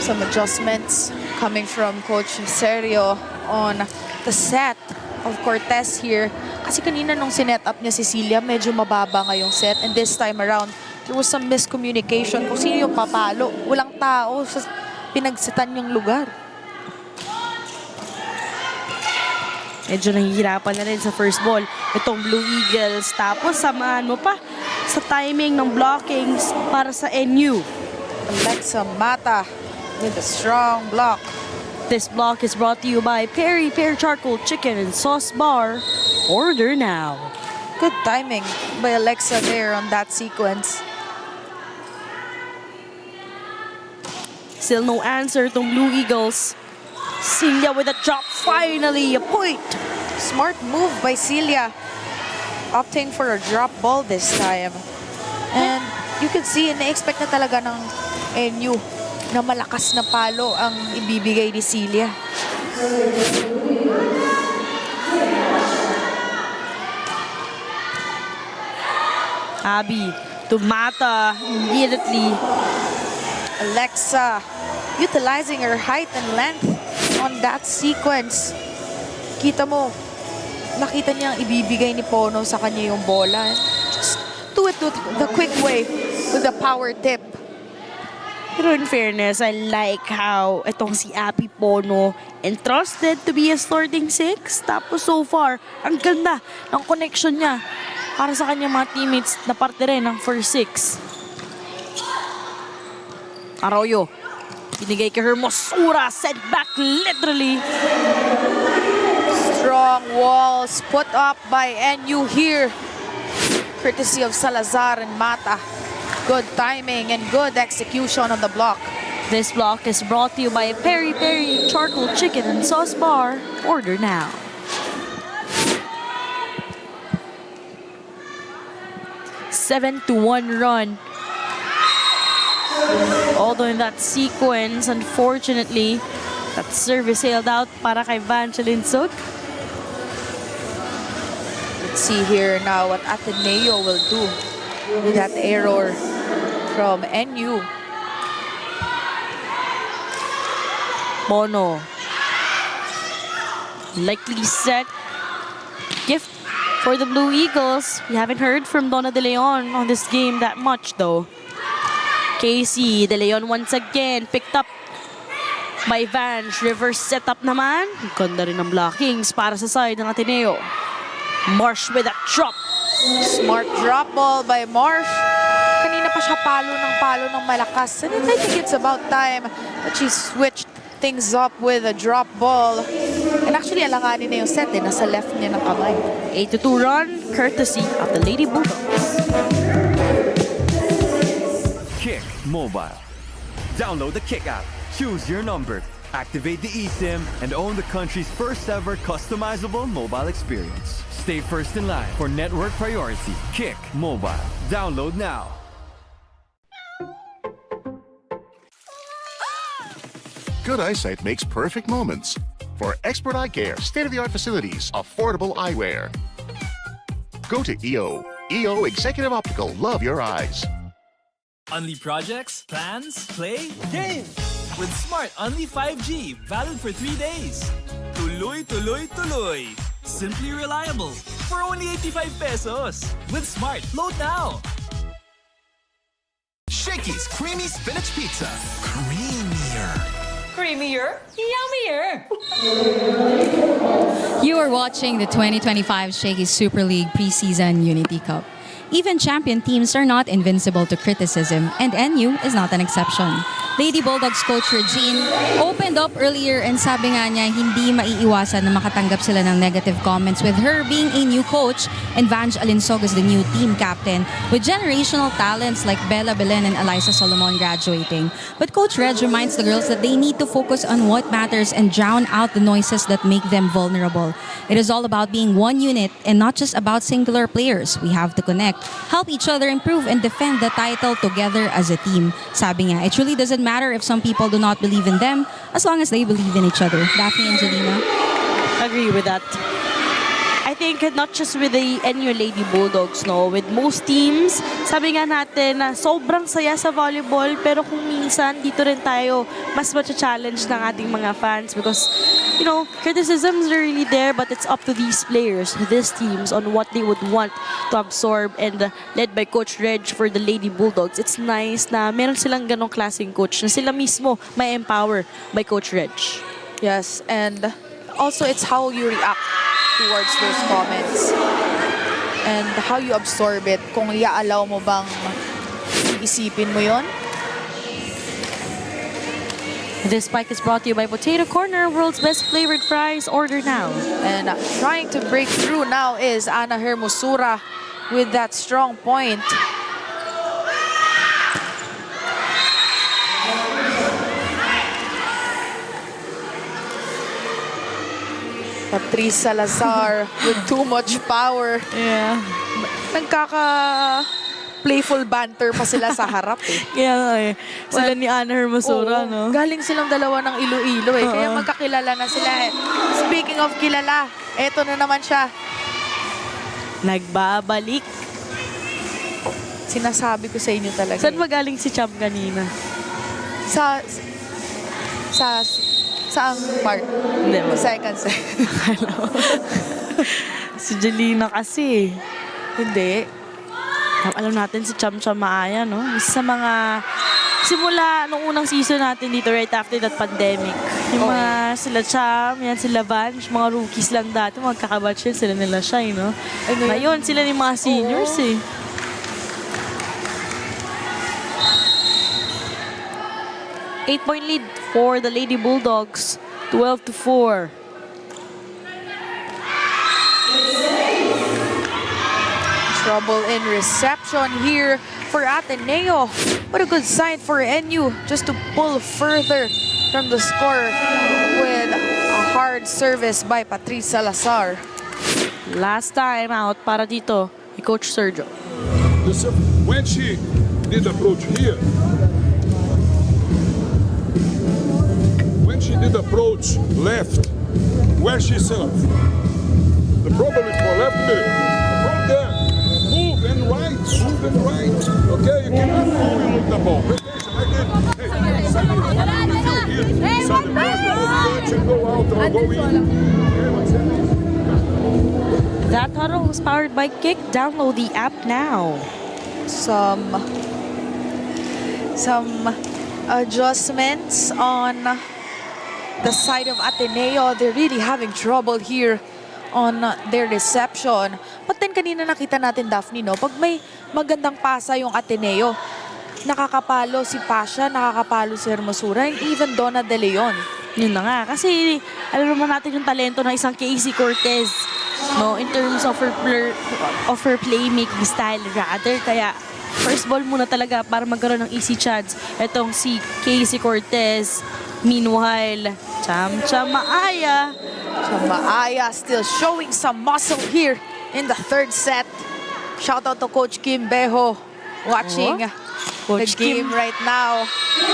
Some adjustments coming from Coach Serio on the set of Cortez here. Kasi kanina nung sinet up niya si Celia, medyo mababa ngayong set. And this time around, there was some miscommunication kung sino yung papalo. Walang tao sa pinagsitan yung lugar. Medyo nahihirapan na rin sa first ball itong Blue Eagles. Tapos samahan mo pa sa timing ng blockings para sa NU. Alexa Mata with a strong block. This block is brought to you by Peri Pear Charcoal Chicken and Sauce Bar. Order now. Good timing by Alexa there on that sequence. Still no answer itong Blue Eagles. Celia with a drop. Finally, a point. Smart move by Celia. Opting for a drop ball this time. And you can see, na-expect na talaga ng NU na malakas na palo ang ibibigay ni Celia. Abby to Mata immediately. Alexa utilizing her height and length on that sequence. Kita mo, nakita niya ang ibibigay ni Pono sa kanya yung bola. Just do it the quick way with the power tip. Pero in fairness, I like how itong si Abby Pono entrusted to be a starting six. Tapos so far, ang ganda ng connection niya para sa kanyang mga teammates na parte rin ng first six. Arroyo, binigay kay Hermosura, sent back literally. Strong walls put up by NU here. Courtesy of Salazar and Mata. Good timing and good execution on the block. This block is brought to you by Peri Peri Charcoal Chicken and Sauce Bar. Order now. Seven to 1 run. Although in that sequence, unfortunately, that service sailed out para kay Vanchelin Sug. Let's see here now what Ateneo will do with that error from NU. Bono. Likely set. Gift for the Blue Eagles. We haven't heard from Donna De Leon on this game that much though. Casey De Leon once again picked up by Vange. Reverse setup naman. Ganda rin ng blockings para sa side ng Ateneo. Marsh with a drop. Smart drop ball by Marsh. Kanina pa siya palo ng malakas. And I think it's about time that she switched things up with a drop ball. And actually, alanganin na yung set eh. Nasa left niya ng kamay. 8-2 run, courtesy of the Lady Bulldogs. Kick Mobile. Download the Kick app, choose your number, activate the eSIM, and own the country's first ever customizable mobile experience. Stay first in line for network priority. Kick Mobile. Download now. Good eyesight makes perfect moments. For expert eye care, state-of-the-art facilities, affordable eyewear. Go to EO. EO Executive Optical. Love your eyes. Unli projects, plans, play, games! With Smart Unli 5G, valid for 3 days. Tuloy, tuloy, tuloy. Simply reliable. For only 85 pesos. With Smart, load now. Shakey's Creamy Spinach Pizza. Creamier. Creamier, yummier. You are watching the 2025 Shakey Super League Preseason Unity Cup. Even champion teams are not invincible to criticism, and NU is not an exception. Lady Bulldogs coach Regine opened up earlier and sabi nga niya hindi maiiwasan na makatanggap sila ng negative comments with her being a new coach and Vange Alinsog as the new team captain with generational talents like Bella Belen and Eliza Solomon graduating. But Coach Reg reminds the girls that they need to focus on what matters and drown out the noises that make them vulnerable. It is all about being one unit and not just about singular players. We have to connect, help each other improve and defend the title together as a team. Sabi niya, it really doesn't matter if some people do not believe in them as long as they believe in each other. Daphne, Angelina? Agree with that. I think not just with the NU Lady Bulldogs, no, with most teams, sabi nga natin na sobrang saya sa volleyball, pero kung minsan dito rin tayo mas challenge ng ating mga fans because, you know, criticisms are really there, but it's up to these players, these teams, on what they would want to absorb. And led by Coach Reg for the Lady Bulldogs, it's nice na meron silang ganong klaseng coach na sila mismo may empower by Coach Reg. Yes, and also it's how you react towards those comments and how you absorb it. Kung i-allow mo bang isipin mo yon. This spike is brought to you by Potato Corner, world's best flavored fries. Order now. And trying to break through now is Ana Hermosura with that strong point. Patrice Salazar with too much power. Yeah. Playful banter pa sila sa harap eh. Kaya nga eh. Sila ni Ana Hermosura, Oo, no? galing silang dalawa ng Iloilo eh. Kaya magkakilala na sila eh. Speaking of kilala, eto na naman siya. Nagbabalik. Sinasabi ko sa inyo talaga. Saan magaling si Cham kanina? Saang part? Hindi ba? Second set. Si Jelina kasi. Hindi. Alam natin si Cham Maaya, no? Isa sa mga simula nung unang season natin dito right after that pandemic. Yung mga sila Cham, yan sila Vange, mga rookies lang dati, magkakabatch yun, sila nila Shine, no? Ngayon, sila ni mga seniors eh. Eight-point lead for the Lady Bulldogs, 12-4. Trouble in reception here for Ateneo. What a good sign for NU just to pull further from the score with a hard service by Patrice Salazar. Last time out para dito, ni Coach Sergio. When she did approach here, when she did approach left, where she served, the problem is for left mid. From there, move and right. Okay, you cannot only look the ball. Like it. Hey, send it go out or go in. That huddle was powered by Kick. Download the app now. Some adjustments on the side of Ateneo. They're really having trouble here on their reception. But then kanina nakita natin, Daphne, no? Pag may magandang pasa yung Ateneo, nakakapalo si Pasha, nakakapalo si Hermosura, and even Donna De Leon. Yun na nga. Kasi alam naman natin yung talento ng isang Casey Cortez, no, in terms of her playmaking style rather. Kaya first ball muna talaga para magkaroon ng easy chance etong si Casey Cortez. Meanwhile, Cham Maaya Still showing some muscle here in the third set. Shout out to Coach Kim Beho watching Coach the game Kim right now.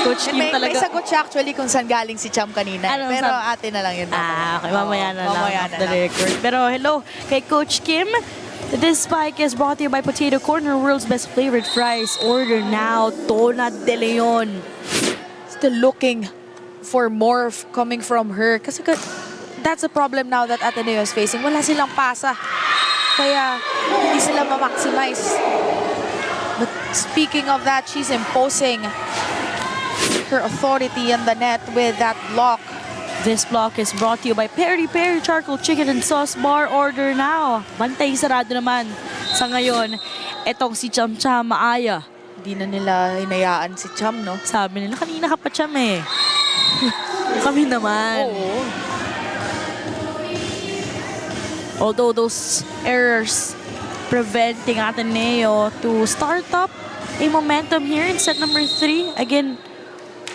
Coach Kim May talaga. sagot siya actually kung saan galing si Cham kanina. Ano Pero sabi? atin na lang yun. Okay, mamaya na lang Mamaya off na the lang. record. Pero hello kay Coach Kim. This spike is brought to you by Potato Corner, world's best flavored fries. Order now, Donna De Leon. Still looking for more coming from her. Kasi that's the problem now that Ateneo is facing. Wala silang pasa. Kaya hindi sila ma-maximize. But speaking of that, she's imposing her authority in the net with that block. This block is brought to you by Peri Peri Charcoal Chicken and Sauce Bar. Order now. Bantay sarado naman sa ngayon. Etong si Cham Maaya. di na nila hinayaan si Cham, no? Sabi nila, kanina ka pa, Cham eh. Kami naman. Oo. Although those errors preventing Ateneo to start up a momentum here in set number 3. Again,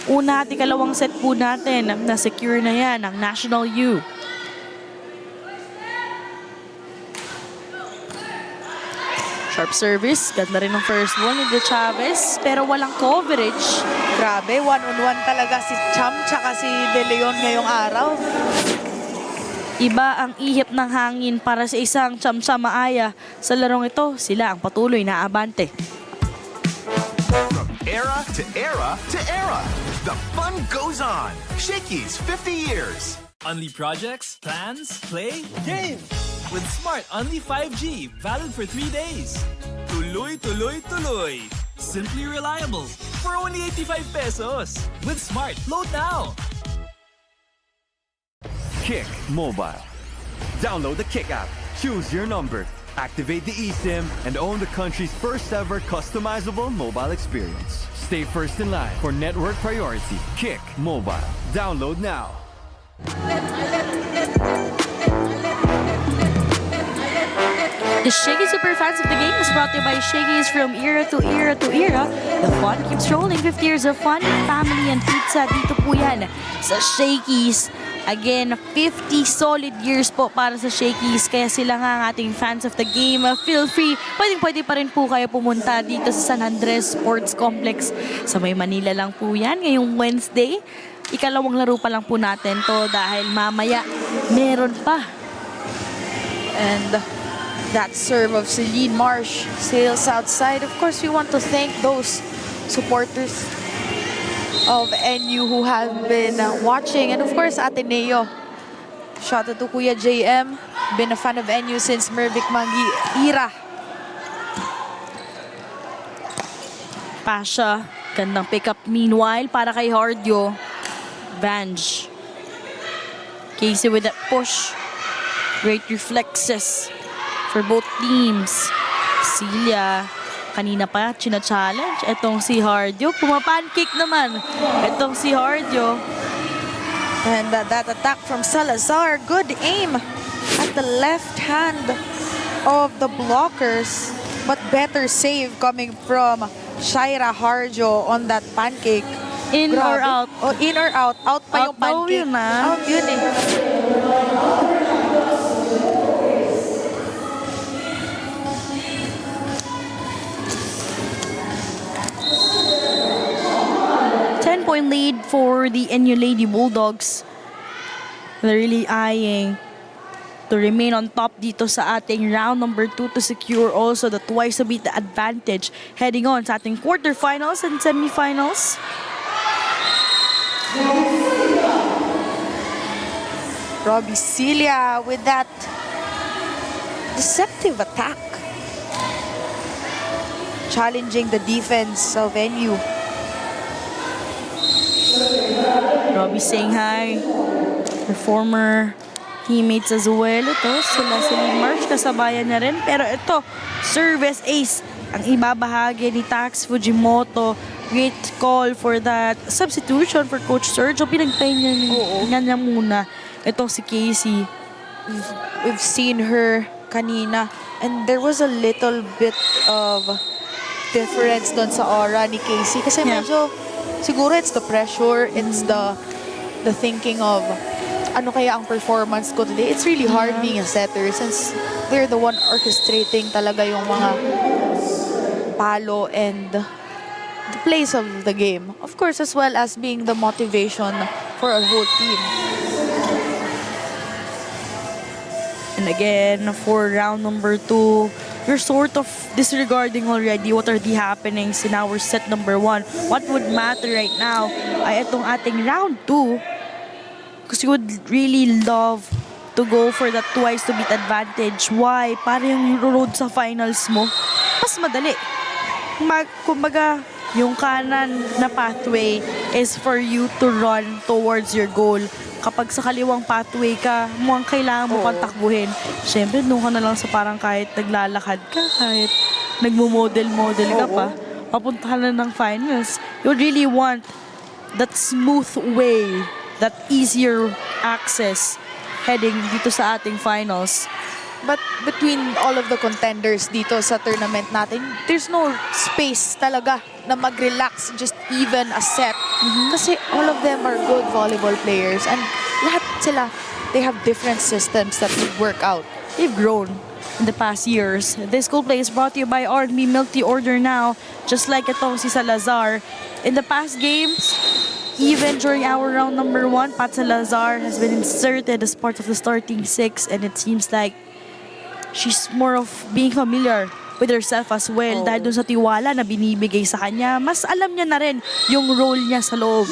una at ikalawang set po natin na secure na yan ang National U. Sharp service. Ganda rin ng first ball ni De Chavez. Pero walang coverage. Grabe, one-on-one talaga si Cham tsaka si De Leon ngayong araw. Iba ang ihip ng hangin para sa isang Cham-Cham Maaya. Sa larong ito, sila ang patuloy na abante. From era to era to era, the fun goes on. Shakey's 50 years. Only projects, plans, play, games. With Smart Only 5G, valid for 3 days. Tuloy, tuloy, tuloy. Simply reliable. For only 85 pesos. With Smart, load now. Kick Mobile. Download the Kick app, choose your number, activate the eSIM, and own the country's first ever customizable mobile experience. Stay first in line for network priority. Kick Mobile. Download now. The Shakey Super Fans of the Game is brought to you by Shakey's. From era to era to era, the fun keeps rolling. 50 years of fun, family, and pizza. Dito po yan sa Shakey's. Again, 50 solid years po para sa Shakey's. Kaya sila nga ang ating fans of the game. Feel free, pwede pa rin po kayo pumunta dito sa San Andres Sports Complex. Sa May Manila lang po yan ngayong Wednesday. Ikalawang laro pa lang po natin to dahil mamaya meron pa. And that serve of Celine Marsh sails outside. Of course, we want to thank those supporters of NU who have been watching. And of course, Ateneo. Shout out to Kuya JM. Been a fan of NU since Mervic Mangi era. Pasha, gandang pick-up meanwhile para kay Hardio. Vange. Casey with that push. Great reflexes for both teams. Celia, kanina pa, china-challenge. Etong si Hardio, pumapancake naman. Etong si Hardio. And that attack from Salazar, good aim at the left hand of the blockers. But better save coming from Shaira Harjo on that pancake. In or Grabe. out? Oh, in or out? Out pa Out yung daw pancake. yun, ah. Out yun eh. Point lead for the NU Lady Bulldogs. They're really eyeing to remain on top dito sa ating round number 2 to secure also the twice to beat the advantage heading on sa ating quarterfinals and semifinals. Robbie Celia with that deceptive attack. Challenging the defense of NU. Robbie saying hi. Her former teammates as well. Ito, sila si March, kasabayan niya rin. Pero ito, service ace ang ibabahagi ni Tax Fujimoto. Great call for that substitution for Coach Sergio. Pinagpay niya muna. Ito si Casey. We've seen her kanina. And there was a little bit of difference doon sa aura ni Casey. Kasi medyo, siguro it's the pressure, it's the thinking of ano kaya ang performance ko today. It's really hard being a setter since they're the one orchestrating talaga yung mga palo and the plays of the game. Of course, as well as being the motivation for a whole team. And again, for round number 2, you're sort of disregarding already what are the happenings in our set number 1. What would matter right now ay itong ating round 2. Because you would really love to go for that twice to beat advantage. Why? Para yung road sa finals mo, mas madali. Kumbaga, yung kanan na pathway is for you to run towards your goal. Kapag sa kaliwang pathway ka, mukhang kailangan mo kang takbuhin. Siyempre, doon ka na lang sa parang kahit naglalakad ka, kahit nagmo-model-model ka pa. papuntahan na ng finals, you would really want that smooth way, that easier access heading dito sa ating finals. But between all of the contenders dito sa tournament natin, there's no space talaga na mag-relax just even a set. Kasi all of them are good volleyball players and lahat sila, they have different systems that would work out. They've grown in the past years. This school play is brought to you by R&B Milk Tea. Order now, just like itong si Salazar. In the past games, even during our round number 1, Pat Salazar has been inserted as part of the starting 6, and it seems like she's more of being familiar with herself as well. Dahil dun sa tiwala na binibigay sa kanya, mas alam niya na rin yung role niya sa loob.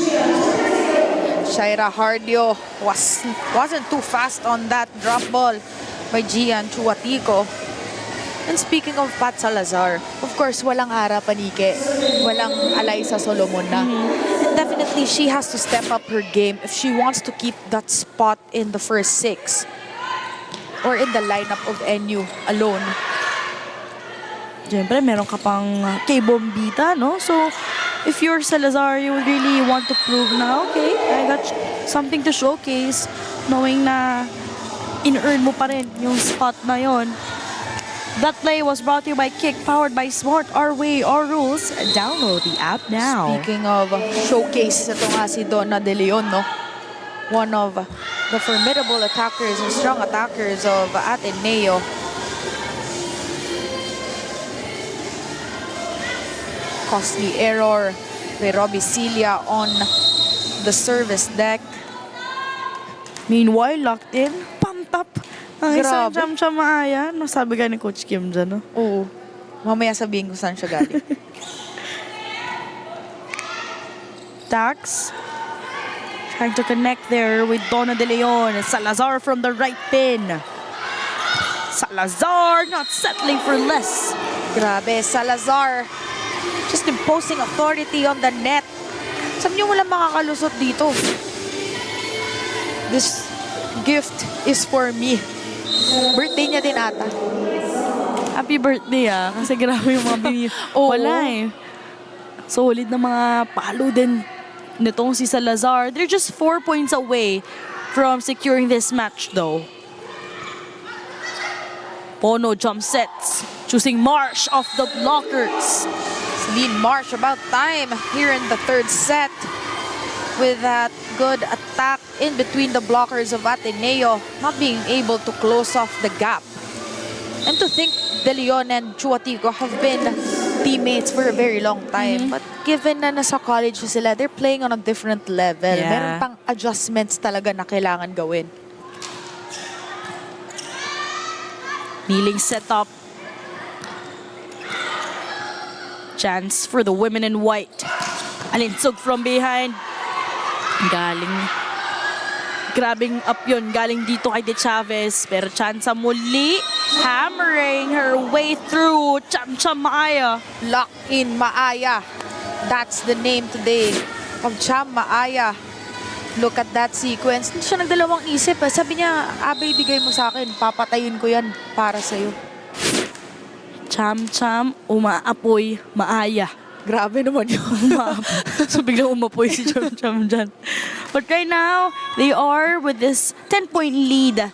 Shaira Hardio wasn't too fast on that drop ball by Gian Chuatico. And speaking of Pat Salazar, of course, walang Ara Panike, walang Alaysa Solomon na. And definitely, she has to step up her game if she wants to keep that spot in the first 6 or in the lineup of NU alone. Siyempre, meron ka pang kay Bombita, no? So, if you're Salazar, you would really want to prove na, okay, I got something to showcase, knowing na in-earn mo pa rin yung spot na yon. That play was brought to you by Kick, powered by Smart. Our way, our rules. Download the app now. Speaking of showcase, ito nga si Donna De Leon, no? One of the formidable attackers and strong attackers of Ateneo. Costly error by Robbie Cilia on the service deck. Meanwhile, locked in, pumped up. Ang isang Grabe. Cham Maaya. No, sabi ka ni Coach Kim dyan, no? Oo. Mamaya sabihin ko saan siya galing. Tax. Trying to connect there with Donna De Leon. Salazar from the right pin. Salazar not settling for less. Grabe, Salazar. Just imposing authority on the net. Sabi niyo walang makakalusot dito. This gift is for me. Birthday niya din ata. Happy birthday kasi grabe yung mga Oo. Wala solid na mga palo din nitong si Salazar. They're just 4 points away from securing this match though. Pono jump sets, choosing Marsh off the blockers. Celine Marsh about time here in the third set with that good attack in between the blockers of Ateneo, not being able to close off the gap. And to think De Leon and Chuatico have been teammates for a very long time. But given na nasa college na sila, they're playing on a different level. Yeah. Meron pang adjustments talaga na kailangan gawin. Kneeling setup. Chance for the women in white. Alinsog from behind. Galing. Grabing up yun. Galing dito kay De Chavez. Pero chance muli. Hammering her way through. Cham Maaya. Lock in Maaya. That's the name today of Cham Maaya. Look at that sequence. Hindi siya nagdalawang isip. Sabi niya, Abe, bigay mo sa akin. Papatayin ko yan para sa'yo. Cham, umaapoy, Maaya. Grabe naman yun. So biglang umapoy si Cham dyan. But right now, they are with this 10-point lead.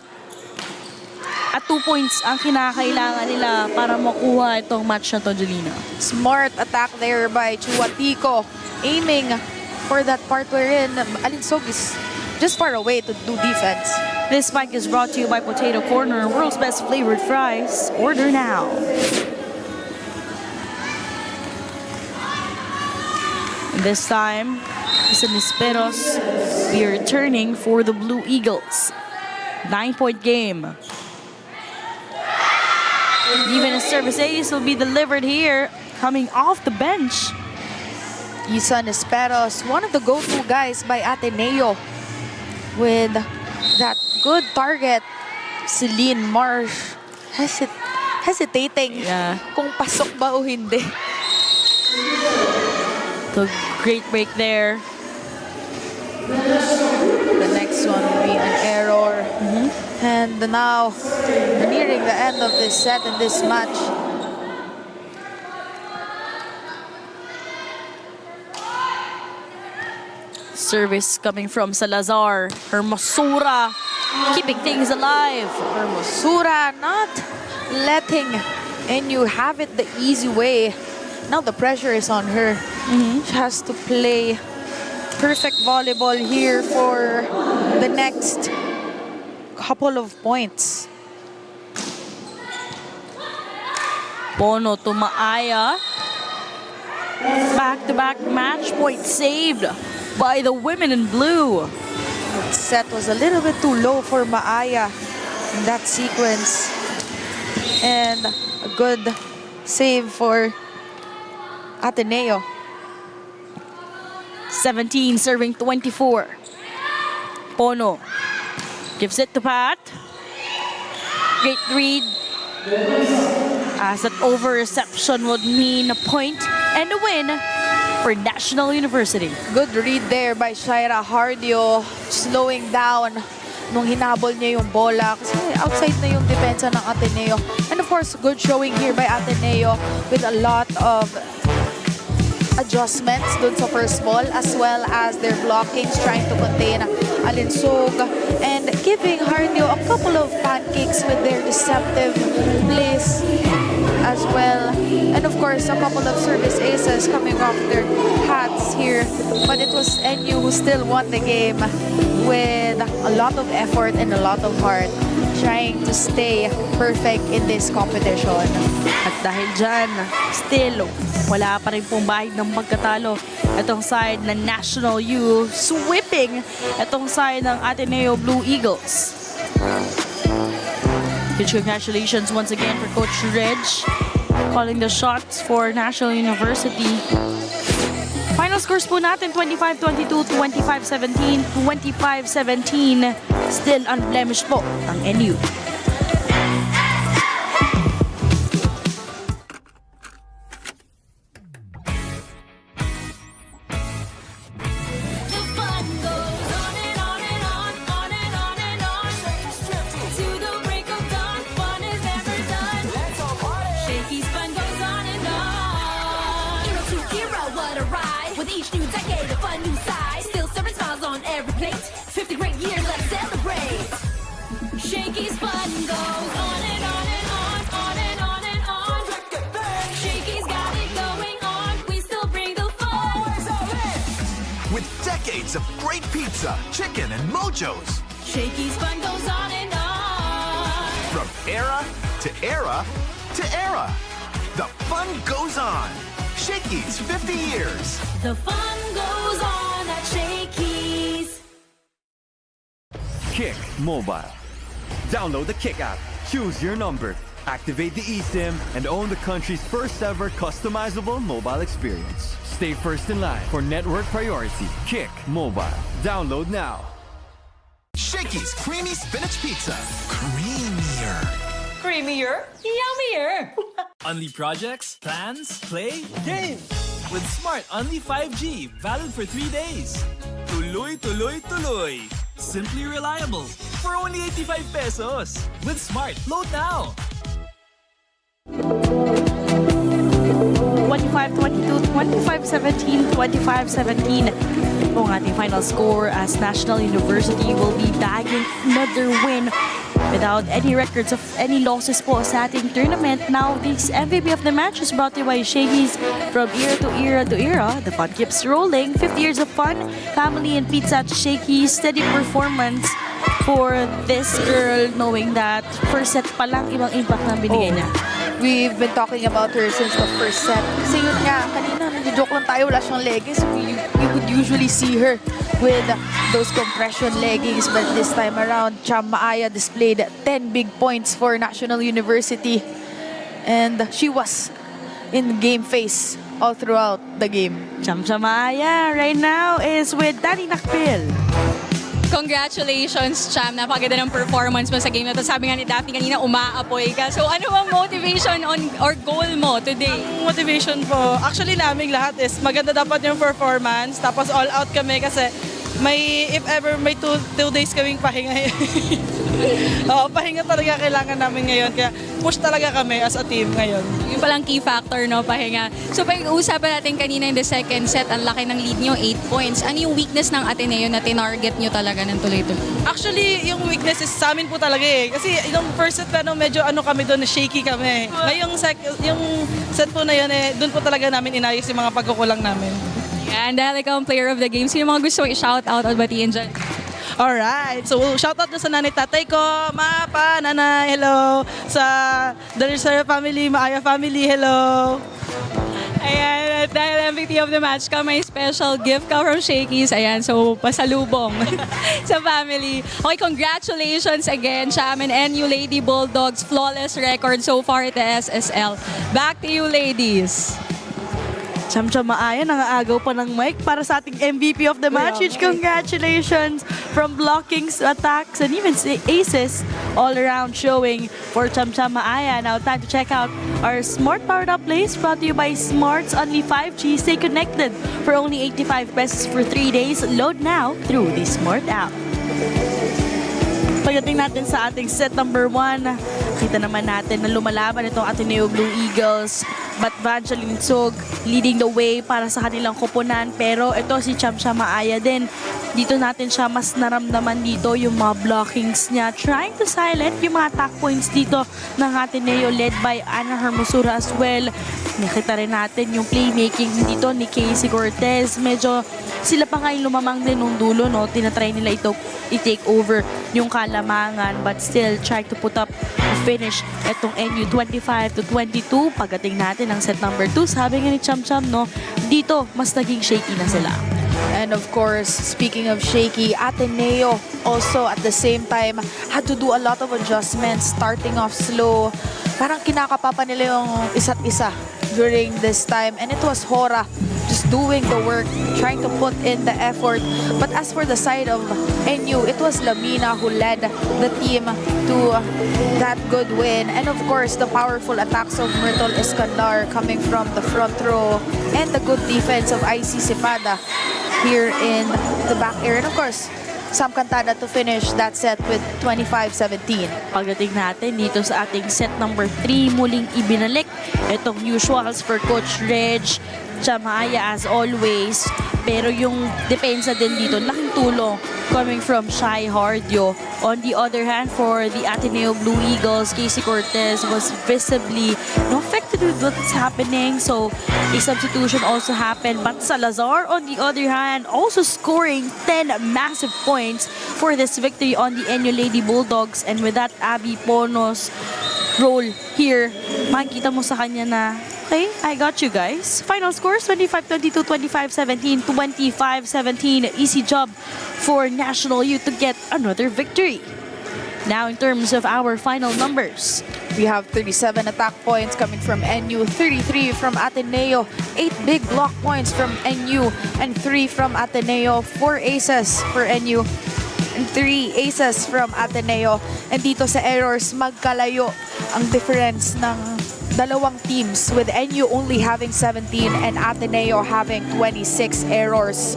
At 2 points ang kinakailangan nila para makuha itong match na to, Jelena. Smart attack there by Chuatico. Aiming for that part wherein Alinsog is just far away to do defense. This spike is brought to you by Potato Corner, world's best flavored fries. Order now. And this time, San Esperos be returning for the Blue Eagles. 9-point game. Even a service ace will be delivered here, coming off the bench. Isan Esperos, one of the go-to guys by Ateneo with that good target. Celine Marsh hesitating kung pasok ba o hindi. The great break there. The next one will be an error. And now, we're nearing the end of this set and this match. Service coming from Salazar. Hermosura keeping things alive. Hermosura not letting NU have it the easy way. Now the pressure is on her. She has to play perfect volleyball here for the next couple of points. Pono to Maaya. Back-to-back match points saved by the women in blue. That set was a little bit too low for Maaya in that sequence. And a good save for Ateneo. 17 serving 24. Pono gives it to Pat. Great read. As that over-reception would mean a point and a win for National University. Good read there by Shaira Hardio, slowing down nung hinabol niya yung bola kasi outside na yung depensa ng Ateneo. And of course, good showing here by Ateneo with a lot of adjustments dun sa first ball as well as their blockings trying to contain Alinsog and giving Hardio a couple of pancakes with their deceptive plays as well. And of course, a couple of service aces coming off their hats here. But it was NU who still won the game with a lot of effort and a lot of heart trying to stay perfect in this competition. At dahil dyan, still, wala pa rin pong bahid ng magkatalo. Itong side ng National U, sweeping itong side ng Ateneo Blue Eagles. Huge congratulations once again for Coach Reg, calling the shots for National University. Final scores po natin, 25-22, 25-17, 25-17. Still unblemished po ang NU. The fun goes on and on and on, on and on and on. To the break of dawn, fun is never done. Shakey's fun goes on and on. Hero to hero, what a ride. With each new decade, a fun new side. Still serving smiles on every plate. 50 great years, let's celebrate. Shakey's fun goes on and on and on, on and on and on. Shakey's got it going on, we still bring the fun. With decades of great pizza, chicken, and mojos. Shakey's fun goes on and on. From era to era to era. The fun goes on. Shakey's 50 years. The fun goes on at Shakey's. Kick Mobile. Download the Kick app, choose your number, activate the eSIM, and own the country's first ever customizable mobile experience. Stay first in line for network priority. Kick Mobile. Download now. Shakey's creamy spinach pizza. Creamier. Creamier, yummier. Unli projects, plans, play, games. With Smart Unli 5G, valid for 3 days. Tuloy, tuloy, tuloy. Simply reliable. For only 85 pesos. With Smart, load now. 25-22, 25-17, 25-17 po ang ating final score as National University will be bagging another win without any records of any losses po sa ating tournament. Now, this MVP of the match is brought to you by Shakey's. From era to era to era, the fun keeps rolling. 50 years of fun, family, and pizza at Shakey's. Steady performance for this girl, knowing that first set pa lang ibang impact na binigay niya. We've been talking about her since the first set. Kasi yun nga, kanina nag-joke lang tayo, wala siyang leggings. You would usually see her with those compression leggings. But this time around, Cham Maaya displayed 10 big points for National University. And she was in game face all throughout the game. Chamaya right now is with Danny Nakpil. Congratulations, Cham. Napakaganda ng performance mo sa game na to. Sabi nga ni Daphne kanina, umaapoy ka. So ano ang motivation or goal mo today? Motivation po. Actually, naming lahat is maganda dapat yung performance. Tapos all out kami kasi if ever may two days kaming pahinga. Oo, pahinga talaga kailangan namin ngayon. Kaya push talaga kami as a team ngayon. Yung palang key factor, no, pahinga. So, pag-uusapan natin kanina in the second set, ang laki ng lead nyo, 8 points. Ano yung weakness ng Ateneo na tinarget nyo talaga ng tuloy-tuloy? Actually, yung weakness is sa amin po talaga eh. Kasi yung first set medyo kami doon, shaky kami. Ngayong yung set po na yun doon po talaga namin inayos yung mga pagkukulang namin. And dahil ikaw ang player of the game, sino mga gusto mong i-shoutout at batiin dyan? Alright, so shoutout na sa nanay tatay ko, ma, pa, nanay, hello. Sa Darisara family, Maaya family, hello. Ayan, at dahil MVP of the match ka, may special gift ka from Shakey's. Ayan, so pasalubong sa family. Okay, congratulations again, Cham and NU Lady Bulldogs. Flawless record so far at the SSL. Back to you, ladies. Cham-cham Maaya, nangaagaw pa ng mic para sa ating MVP of the match. Huge congratulations from blockings, attacks, and even aces all around showing for Cham-cham Maaya. Now, time to check out our Smart Powered Up plays brought to you by Smart's Only 5G. Stay connected for only 85 pesos for 3 days. Load now through the Smart app. Pagdating natin sa ating set number 1, kita naman natin na lumalaban itong Ateneo Blue Eagles. But Vangeline Sog leading the way para sa kanilang koponan. Pero ito si Cham-cham Maaya din. Dito natin siya mas naramdaman dito yung mga blockings niya. Trying to silent yung mga attack points dito ng Ateneo led by Ana Hermosura as well. Nakita rin natin yung playmaking dito ni Casey Cortez. Medyo sila pa nga yung lumamang din nung dulo, no? Tinatry nila ito i-take over yung kalamangan but still try to put up a finish itong NU 25-22. Pagdating natin ng set number 2, sabi nga ni Cham-cham, no? Dito, mas naging shaky na sila. And of course, speaking of shaky, Ateneo also at the same time had to do a lot of adjustments, starting off slow. Parang kinakapapa nila yung isa't isa during this time. And it was Hora just doing the work, trying to put in the effort. But as for the side of NU, it was Lamina who led the team to that good win. And of course, the powerful attacks of Myrtle Escandar coming from the front row and the good defense of IC Cepada here in the back area. And of course, Sam Cantada to finish that set with 25-17. Pagdating natin dito sa ating set number 3, muling ibinalik itong usuals for Coach Reg, Chamaya as always. Pero yung depensa din dito, laking tulong coming from Shai Hardio. On the other hand, for the Ateneo Blue Eagles, Casey Cortez was visibly affected with what's happening. So, a substitution also happened. But Salazar, on the other hand, also scoring 10 massive points for this victory on the NU Lady Bulldogs. And with that, Abby Pono's role here, makikita mo sa kanya na, okay, I got you guys. Final scores, 25-22, 25-17, 25-17. Easy job for National U to get another victory. Now, in terms of our final numbers, we have 37 attack points coming from NU, 33 from Ateneo, 8 big block points from NU, and 3 from Ateneo, 4 aces for NU, and 3 aces from Ateneo. And dito sa errors, magkalayo ang difference ng dalawang teams, with NU only having 17 and Ateneo having 26 errors.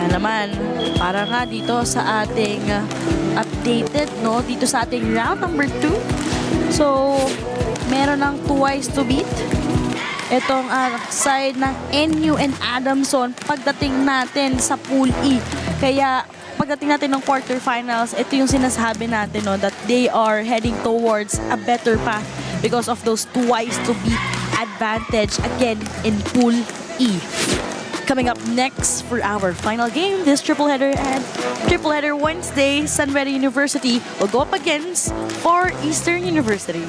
yan naman, para nga dito sa ating updated, no? Dito sa ating round number 2. So, meron ng twice to beat. Itong side ng NU and Adamson pagdating natin sa Pool E. Kaya pagdating natin ng quarterfinals, ito yung sinasabi natin, no, that they are heading towards a better path because of those twice to beat advantage again in Pool E. Coming up next for our final game, this triple header Wednesday, Sunway University will go up against Far Eastern University.